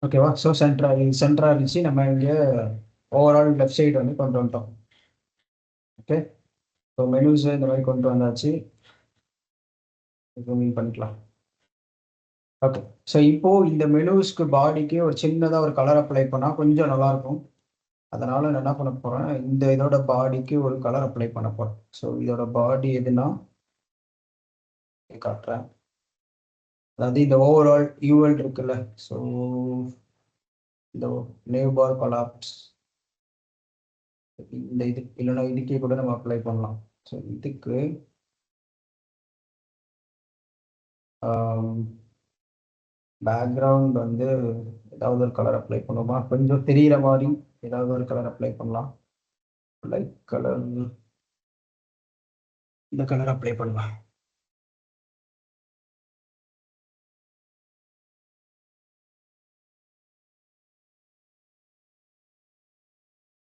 ஓகேவா? ஸோ சென்டரா இருந்துச்சு. நம்ம இங்கே ஓவரால் லெஃப்ட் சைடு வந்து கொண்டு வந்துட்டோம். ஓகே. ஸோ மெனூஸ் இந்த மாதிரி கொண்டு வந்தாச்சு. ஜூம் இன் பண்ணிக்கலாம். ஓகே. ஸோ இப்போ இந்த மெனூஸ்க்கு பாடிக்கு ஒரு சின்னதாக ஒரு கலர் அப்ளை பண்ணால் கொஞ்சம் நல்லாயிருக்கும். அதனால் நான் என்ன பண்ண போகிறேன், இந்த இதோட பாடிக்கு ஒரு கலர் அப்ளை பண்ண போகிறேன். ஸோ இதோட பாடி எதுனா காட்டுறேன். அதாவது இந்த ஓவரால் யூஎல் இருக்குல்ல, ஸோ இந்த நேவ் பார் கொலாப்ஸ் இந்த இது இல்லைன்னா இதுக்கே கூட நம்ம அப்ளை பண்ணலாம். ஸோ இதுக்கு பேக்ரவுண்ட் வந்து ஏதாவது ஒரு கலர் அப்ளை பண்ணுவோமா, கொஞ்சம் தெரிகிற மாதிரி ஏதாவது ஒரு கலர் அப்ளை பண்ணலாம். லைட் கலர், இந்த கலர் அப்ளை பண்ணலாம்.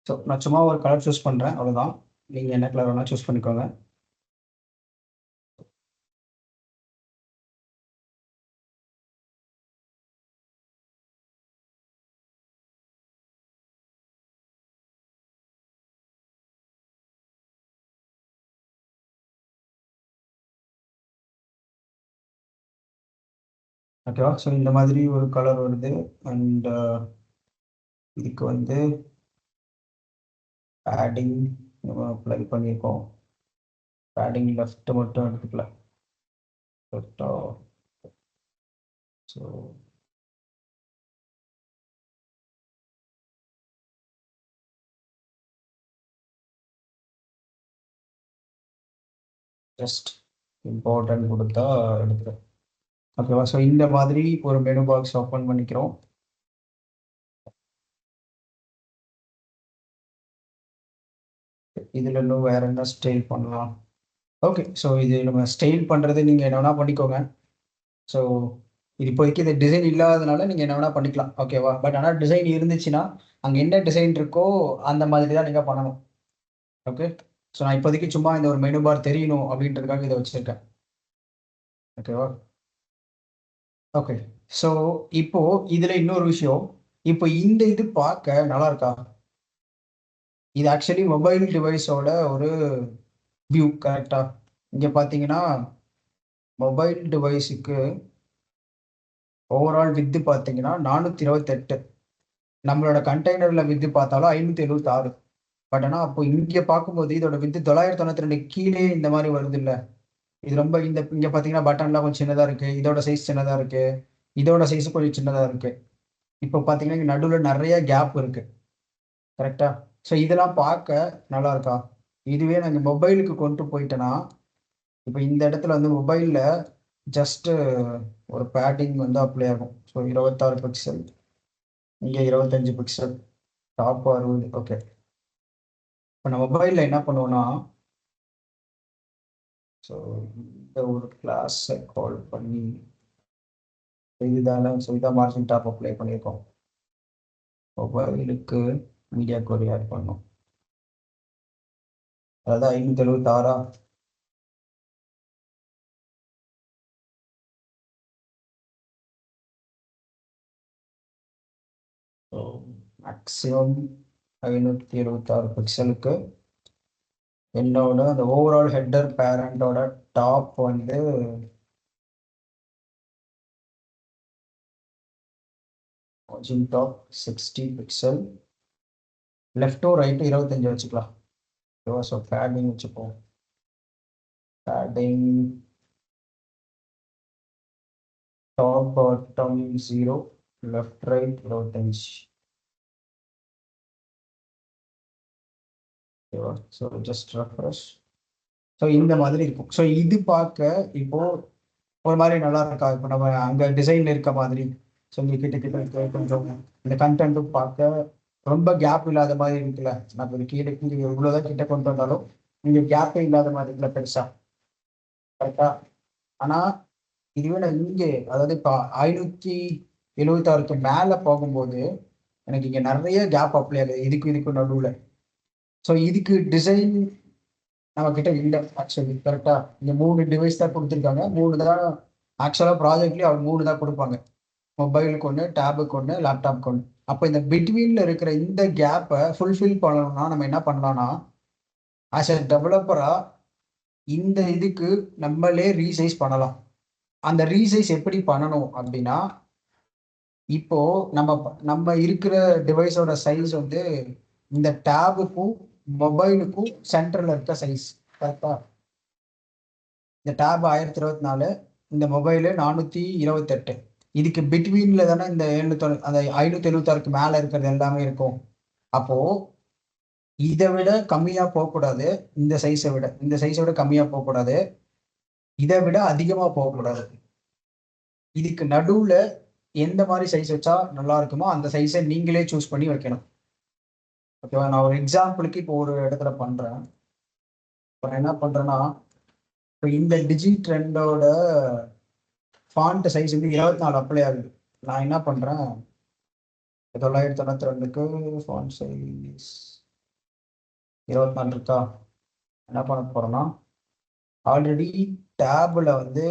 ஸோ நான் சும்மா ஒரு கலர் சூஸ் பண்ணுறேன், அவ்வளோதான். நீங்கள் என்ன கலர் வேணால் சூஸ் பண்ணிக்கோங்க. ஓகேவா? ஸோ இந்த மாதிரி ஒரு கலர் வருது. அண்ட் இதுக்கு வந்து பேடிங் நம்ம அப்ளை பண்ணியிருக்கோம். பேடிங் லெஃப்ட் மட்டும் எடுத்துக்கல. ஸோ ஜஸ்ட் இம்பார்ட்டன்ட் கொடுத்தா எடுத்துக்கிறேன். ஓகேவா? ஸோ இந்த மாதிரி ஒரு மெனு பாக்ஸ் ஓப்பன் பண்ணிக்கிறோம். இதில் இன்னும் வேற என்ன ஸ்டைல் பண்ணலாம்? ஓகே. ஸோ இது நம்ம ஸ்டைல் பண்ணுறது நீங்கள் என்ன வேணால் பண்ணிக்கோங்க. ஸோ இது இப்போதைக்கு இந்த டிசைன் இல்லாதனால நீங்கள் என்ன வேணால் பண்ணிக்கலாம். ஓகேவா? பட் ஆனால் டிசைன் இருந்துச்சுன்னா அங்கே என்ன டிசைன் இருக்கோ அந்த மாதிரி தான் நீங்கள் பண்ணணும். ஓகே. ஸோ நான் இப்போதைக்கு சும்மா இந்த ஒரு மெனு பார் தெரியணும் அப்படின்றதுக்காக இதை வச்சுருக்கேன். ஓகேவா? ஓகே. ஸோ இப்போ இதில் இன்னொரு விஷயம், இப்போ இந்த இது பார்க்க நல்லா இருக்கா? இது ஆக்சுவலி மொபைல் டிவைஸோட ஒரு வியூ கரெக்டா? இங்கே பார்த்தீங்கன்னா மொபைல் டிவைஸுக்கு ஓவரால் வித்து பார்த்தீங்கன்னா 428. நம்மளோட கண்டெய்னரில் வித்து பார்த்தாலும் 576. பட் ஆனால் அப்போ இங்கே பார்க்கும்போது இதோட வித்து 992 கீழே இந்த மாதிரி வருது இல்லை? இது ரொம்ப இந்த இங்கே பார்த்தீங்கன்னா பட்டன்லாம் கொஞ்சம் சின்னதாக இருக்குது, இதோட சைஸ் சின்னதாக இருக்குது, இதோட சைஸும் கொஞ்சம் சின்னதாக இருக்குது. இப்போ பார்த்தீங்கன்னா இங்கே நடுவில் நிறைய கேப் இருக்குது. கரெக்டா? ஸோ இதெல்லாம் பார்க்க நல்லா இருக்கா? இதுவே நான் இங்கே மொபைலுக்கு கொண்டு போயிட்டேன்னா, இப்போ இந்த இடத்துல வந்து மொபைலில் ஜஸ்ட்டு ஒரு பேட்டிங் வந்து அப்ளை ஆகும். ஸோ 26 பிக்சல், இங்கே 25 பிக்சல், டாப் 60. ஓகே. இப்போ நான் மொபைலில் என்ன பண்ணுவோன்னா, ஸோ இந்த ஒரு கிளாஸை கால் பண்ணி இதுதானே, ஸோ இதான் மார்ஜின் டாப் அப்ளை பண்ணியிருக்கோம். மொபைலுக்கு மீடியா கோட் ஆட் பண்ணோம். அதாவது 576. ஸோ மேக்ஸிமம் 576 பிக்சலுக்கு என்னோட அந்த ஓவரால் ஹெட்டர் பேரண்டோட டாப் வந்து மார்ஜின் டாப் 60 பிக்சல், லெஃப்ட்டும் ரைட்டும் 25 வச்சுக்கலாம். ஓகேவா? ஸோ பேடிங் வச்சுப்போம். Padding top bottom 0, left right 25. ஓகேவா? So just refresh. ஸோ இந்த மாதிரி இருக்கும். ஸோ இது பார்க்க இப்போ ஒரு மாதிரி நல்லா இருக்கா? இப்போ நம்ம அங்கே டிசைன் இருக்க மாதிரி. ஸோ இங்கே கிட்ட கிட்ட இருக்க கொஞ்சம் இந்த கண்டென்ட்டும் பார்க்க ரொம்ப கேப் இல்லாத மாதிரி இருக்குல்ல. நம்ம இது கீழே கீழே எவ்வளோதான் கிட்ட கொண்டு வந்தாலும் இங்கே கேப்பே இல்லாத மாதிரி இருக்குல்ல பெருசா. கரெக்டா? ஆனால் இதுவே நான் இங்கே அதாவது இப்போ 576க்கு மேலே போகும்போது எனக்கு இங்கே நிறைய கேப் அப்ளை ஆகுது இதுக்கும் நடுவில். ஸோ இதுக்கு டிசைன் நம்ம கிட்ட இல்லை ஆக்சுவலி. கரெக்டா? இங்கே 3 டிவைஸ் தான் கொடுத்துருக்காங்க. 3 தான் ஆக்சுவலாக ப்ராஜெக்ட்லேயே அவங்க 3 தான் கொடுப்பாங்க. மொபைலுக்கு ஒன்று, டேபுக்கு ஒன்று, லேப்டாப்க்கு ஒன்று. அப்போ இந்த பிட்வீனில் இருக்கிற இந்த கேப்பை ஃபுல்ஃபில் பண்ணணும்னா நம்ம என்ன பண்ணலாம்னா, ஆஸ் எ டெவலப்பராக இந்த இதுக்கு நம்மளே ரீசைஸ் பண்ணலாம். அந்த ரீசைஸ் எப்படி பண்ணணும் அப்படின்னா, இப்போ நம்ம நம்ம இருக்கிற டிவைஸோட சைஸ் வந்து இந்த டேபுக்கும் மொபைலுக்கும் சென்டரில் இருக்க சைஸ் கரெக்டா. இந்த டேப் 1024, இந்த மொபைலு 428. இதுக்கு பிட்வீன்ல தானே இந்த 700 அந்த 576க்கு மேலே இருக்கிறது எல்லாமே இருக்கும். அப்போ இதை விட கம்மியாக போகக்கூடாது. இந்த சைஸை விட கம்மியாக போகக்கூடாது. இதை விட அதிகமாக போகக்கூடாது. இதுக்கு நடுவில் எந்த மாதிரி சைஸ் வச்சா நல்லா இருக்குமோ அந்த சைஸை நீங்களே சூஸ் பண்ணி வைக்கணும். ஓகேவா. நான் ஒரு எக்ஸாம்பிளுக்கு இப்போ ஒரு இடத்துல பண்றேன். இப்போ என்ன பண்றேன்னா, இப்போ இந்த டிஜிட்ரெண்டோட ஃபாண்ட் சைஸ் வந்து 24 அப்ளை ஆகுது. நான் என்ன பண்றேன், 992க்கு ஃபாண்ட் சைஸ் 24 இருக்கா. என்ன பண்ண போறேன்னா, ஆல்ரெடி டேப்ல வந்து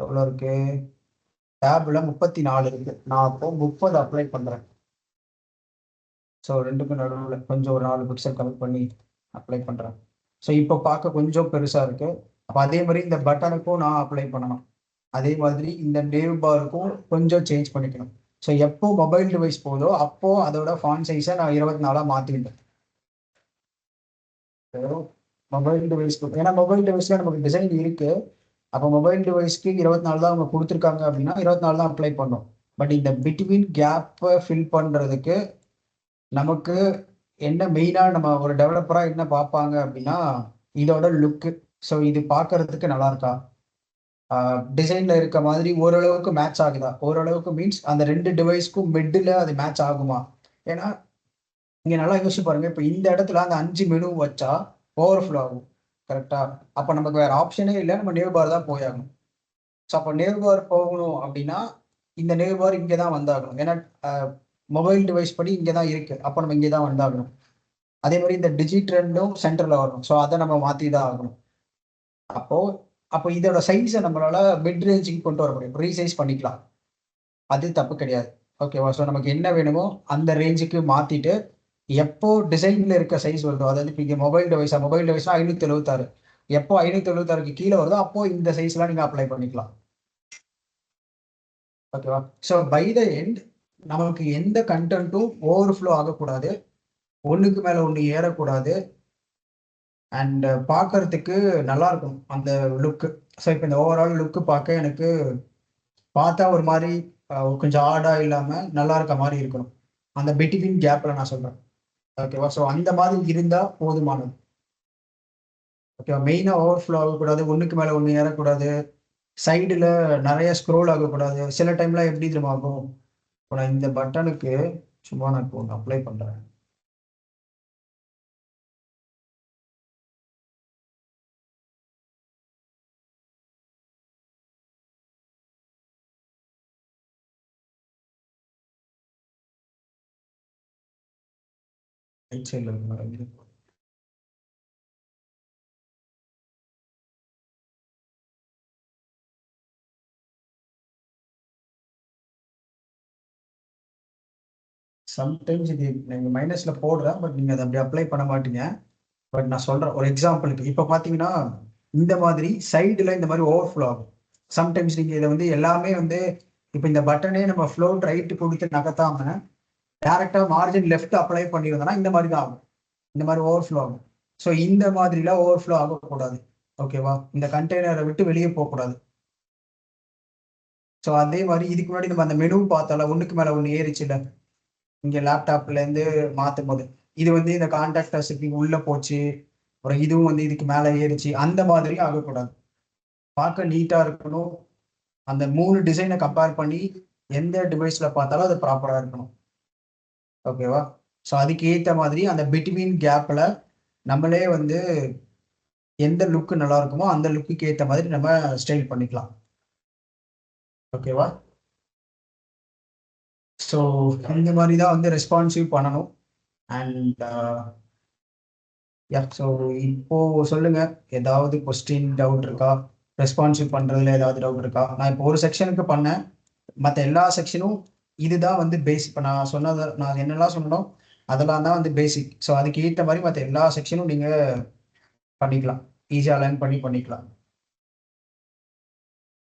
எவ்வளோ இருக்கு, டேப்ல 34 இருக்கு. நான் அப்போ 30 அப்ளை பண்றேன். ஸோ ரெண்டுக்கும் நடுவில் கொஞ்சம் ஒரு 4 பிக்சல் கம்மி பண்ணி அப்ளை பண்ணுறேன். ஸோ இப்போ பார்க்க கொஞ்சம் பெருசாக இருக்குது. அப்போ அதே மாதிரி இந்த பட்டனுக்கும் நான் அப்ளை பண்ணணும். அதே மாதிரி இந்த நேவ் பாருக்கும் கொஞ்சம் சேஞ்ச் பண்ணிக்கணும். ஸோ எப்போ மொபைல் டிவைஸ் போதோ அப்போ அதோட ஃபாண்ட் சைஸை நான் 24 மாற்றிக்கிட்டேன். மொபைல் டிவைஸ்க்கு, ஏன்னா மொபைல் டிவைஸில் நமக்கு டிசைன் இருக்குது. அப்போ மொபைல் டிவைஸ்க்கு 24 தான் அவங்க கொடுத்துருக்காங்க அப்படின்னா 24 தான் அப்ளை பண்ணோம். பட் இந்த பிட்வீன் கேப்பை ஃபில் பண்ணுறதுக்கு நமக்கு என்ன மெயினாக நம்ம ஒரு டெவலப்பராக என்ன பார்ப்பாங்க அப்படின்னா இதோட லுக்கு. ஸோ இது பார்க்கறதுக்கு நல்லா இருக்கா, டிசைனில் இருக்க மாதிரி ஓரளவுக்கு மேட்ச் ஆகுதா. ஓரளவுக்கு மீன்ஸ் அந்த ரெண்டு டிவைஸ்க்கும் மிட்டில் அது மேட்ச் ஆகுமா. ஏன்னா இங்கே நல்லா யோசிச்சு பாருங்க, இப்போ இந்த இடத்துல அந்த 5 மெனு வச்சா ஓவர்ஃப்ளோ ஆகும் கரெக்டா. அப்போ நமக்கு வேற ஆப்ஷனே இல்லை, நம்ம நேவ் பார் தான் போயாகணும். ஸோ அப்போ நேவ் பார் போகணும் அப்படின்னா இந்த நேவ் பார் இங்கே தான் வந்தாகணும். ஏன்னா மொபைல் டிவைஸ் படி இங்கே தான் இருக்கு. அப்போ நம்ம இங்கே தான் வந்தாகணும். அதே மாதிரி இந்த டிஜிட்ரெண்டும் சென்டரில் வரணும். ஸோ அதை நம்ம மாற்றி தான் ஆகணும். அப்போ இதோட சைஸை நம்மளால மிட் ரேஞ்சுக்கு கொண்டு வர முடியும், ரீசைஸ் பண்ணிக்கலாம். அது தப்பு கிடையாது. ஓகேவா. ஸோ நமக்கு என்ன வேணுமோ அந்த ரேஞ்சுக்கு மாற்றிட்டு எப்போ டிசைனில் இருக்க சைஸ் வருதோ, அதாவது இப்போ இங்கே மொபைல் டிவைஸா, மொபைல் டிவைஸ்னா 576, எப்போ 576க்கு கீழே வருதோ அப்போ இந்த சைஸ்லாம் நீங்கள் அப்ளை பண்ணிக்கலாம். ஓகேவா. ஸோ பை த எண்ட் நமக்கு எந்த கண்டென்ட்டும் ஓவர்ஃப்ளோ ஆகக்கூடாது, ஒன்றுக்கு மேலே ஒன்று ஏறக்கூடாது, அண்ட் பார்க்கறதுக்கு நல்லா இருக்கும் அந்த லுக்கு. ஸோ இப்போ இந்த ஓவரால் லுக்கு பார்க்க எனக்கு பார்த்தா ஒரு மாதிரி கொஞ்சம் ஆடாக இல்லாமல் நல்லா இருக்க மாதிரி இருக்கணும். அந்த பிட்வீன் கேப்பில் நான் சொல்கிறேன். ஓகேவா. ஸோ அந்த மாதிரி இருந்தால் போதுமானது. ஓகேவா. மெயினாக ஓவர்ஃப்ளோ ஆகக்கூடாது, ஒன்றுக்கு மேலே ஒன்று ஏறக்கூடாது, சைடில் நிறைய ஸ்க்ரோல் ஆகக்கூடாது. சில டைம்லாம் எப்படி திரும்ப ஆகும், இப்போ நான் இந்த பட்டனுக்கு சும்மா நான் இப்போ ஒன்று அப்ளை பண்ணுறேன். ரைட் சைடில் இருக்கு. சம்டைம்ஸ் இது நீங்கள் மைனஸில் போடுறேன், பட் நீங்கள் அதை அப்படி அப்ளை பண்ண மாட்டீங்க. பட் நான் சொல்கிறேன் ஒரு எக்ஸாம்பிளுக்கு. இப்போ பார்த்தீங்கன்னா இந்த மாதிரி சைடில் இந்த மாதிரி ஓவர்ஃப்ளோ ஆகும். சம்டைம்ஸ் நீங்கள் இதை வந்து எல்லாமே வந்து இப்போ இந்த பட்டனே நம்ம ஃப்ளோட் ரைட்டு கொடுத்து நகர்த்தாம டேரெக்டாக மார்ஜின் லெஃப்ட் அப்ளை பண்ணியிருந்தோம்னா இந்த மாதிரி தான் ஆகும், இந்த மாதிரி ஓவர்ஃப்ளோ ஆகும். ஸோ இந்த மாதிரிலாம் ஓவர்ஃப்ளோ ஆகக்கூடாது. ஓகேவா. இந்த கண்டெய்னரை விட்டு வெளியே போகக்கூடாது. ஸோ அதே மாதிரி இதுக்கு முன்னாடி நம்ம அந்த மெனு பார்த்தால ஒன்றுக்கு மேலே ஒன்று ஏறிச்சு இல்லை, இங்கே லேப்டாப்லேருந்து மாற்றும் போது இது வந்து இந்த கான்டாக்டர்ஸுக்கு உள்ளே போச்சு, அப்புறம் இதுவும் வந்து இதுக்கு மேலே ஏறிச்சு, அந்த மாதிரி ஆகக்கூடாது. பார்க்க நீட்டாக இருக்கணும். அந்த 3 டிசைனை கம்பேர் பண்ணி எந்த டிவைஸில் பார்த்தாலும் அது ப்ராப்பராக இருக்கணும். ஓகேவா. ஸோ அதுக்கு ஏற்ற மாதிரி அந்த பிட்வீன் கேப்பில் நம்மளே வந்து எந்த லுக்கு நல்லா இருக்குமோ அந்த லுக்குக்கு ஏற்ற மாதிரி நம்ம ஸ்டைல் பண்ணிக்கலாம். ஓகேவா. ஸோ இந்த மாதிரி தான் வந்து ரெஸ்பான்சிவ் பண்ணணும். அண்ட் ஸோ இப்போ சொல்லுங்க, ஏதாவது கொஸ்டின் டவுட் இருக்கா, ரெஸ்பான்சிவ் பண்ணுறதுல ஏதாவது டவுட் இருக்கா. நான் இப்போ ஒரு செக்ஷனுக்கு பண்ணேன், மற்ற எல்லா செக்ஷனும் இதுதான் வந்து பேசிக். இப்போ நான் என்னெல்லாம் சொன்னோம் அதெல்லாம் தான் வந்து பேசிக். ஸோ அதுக்கு ஏற்ற மாதிரி மற்ற எல்லா செக்ஷனும் நீங்கள் பண்ணிக்கலாம், ஈஸியாக லேர்ன் பண்ணிக்கலாம்.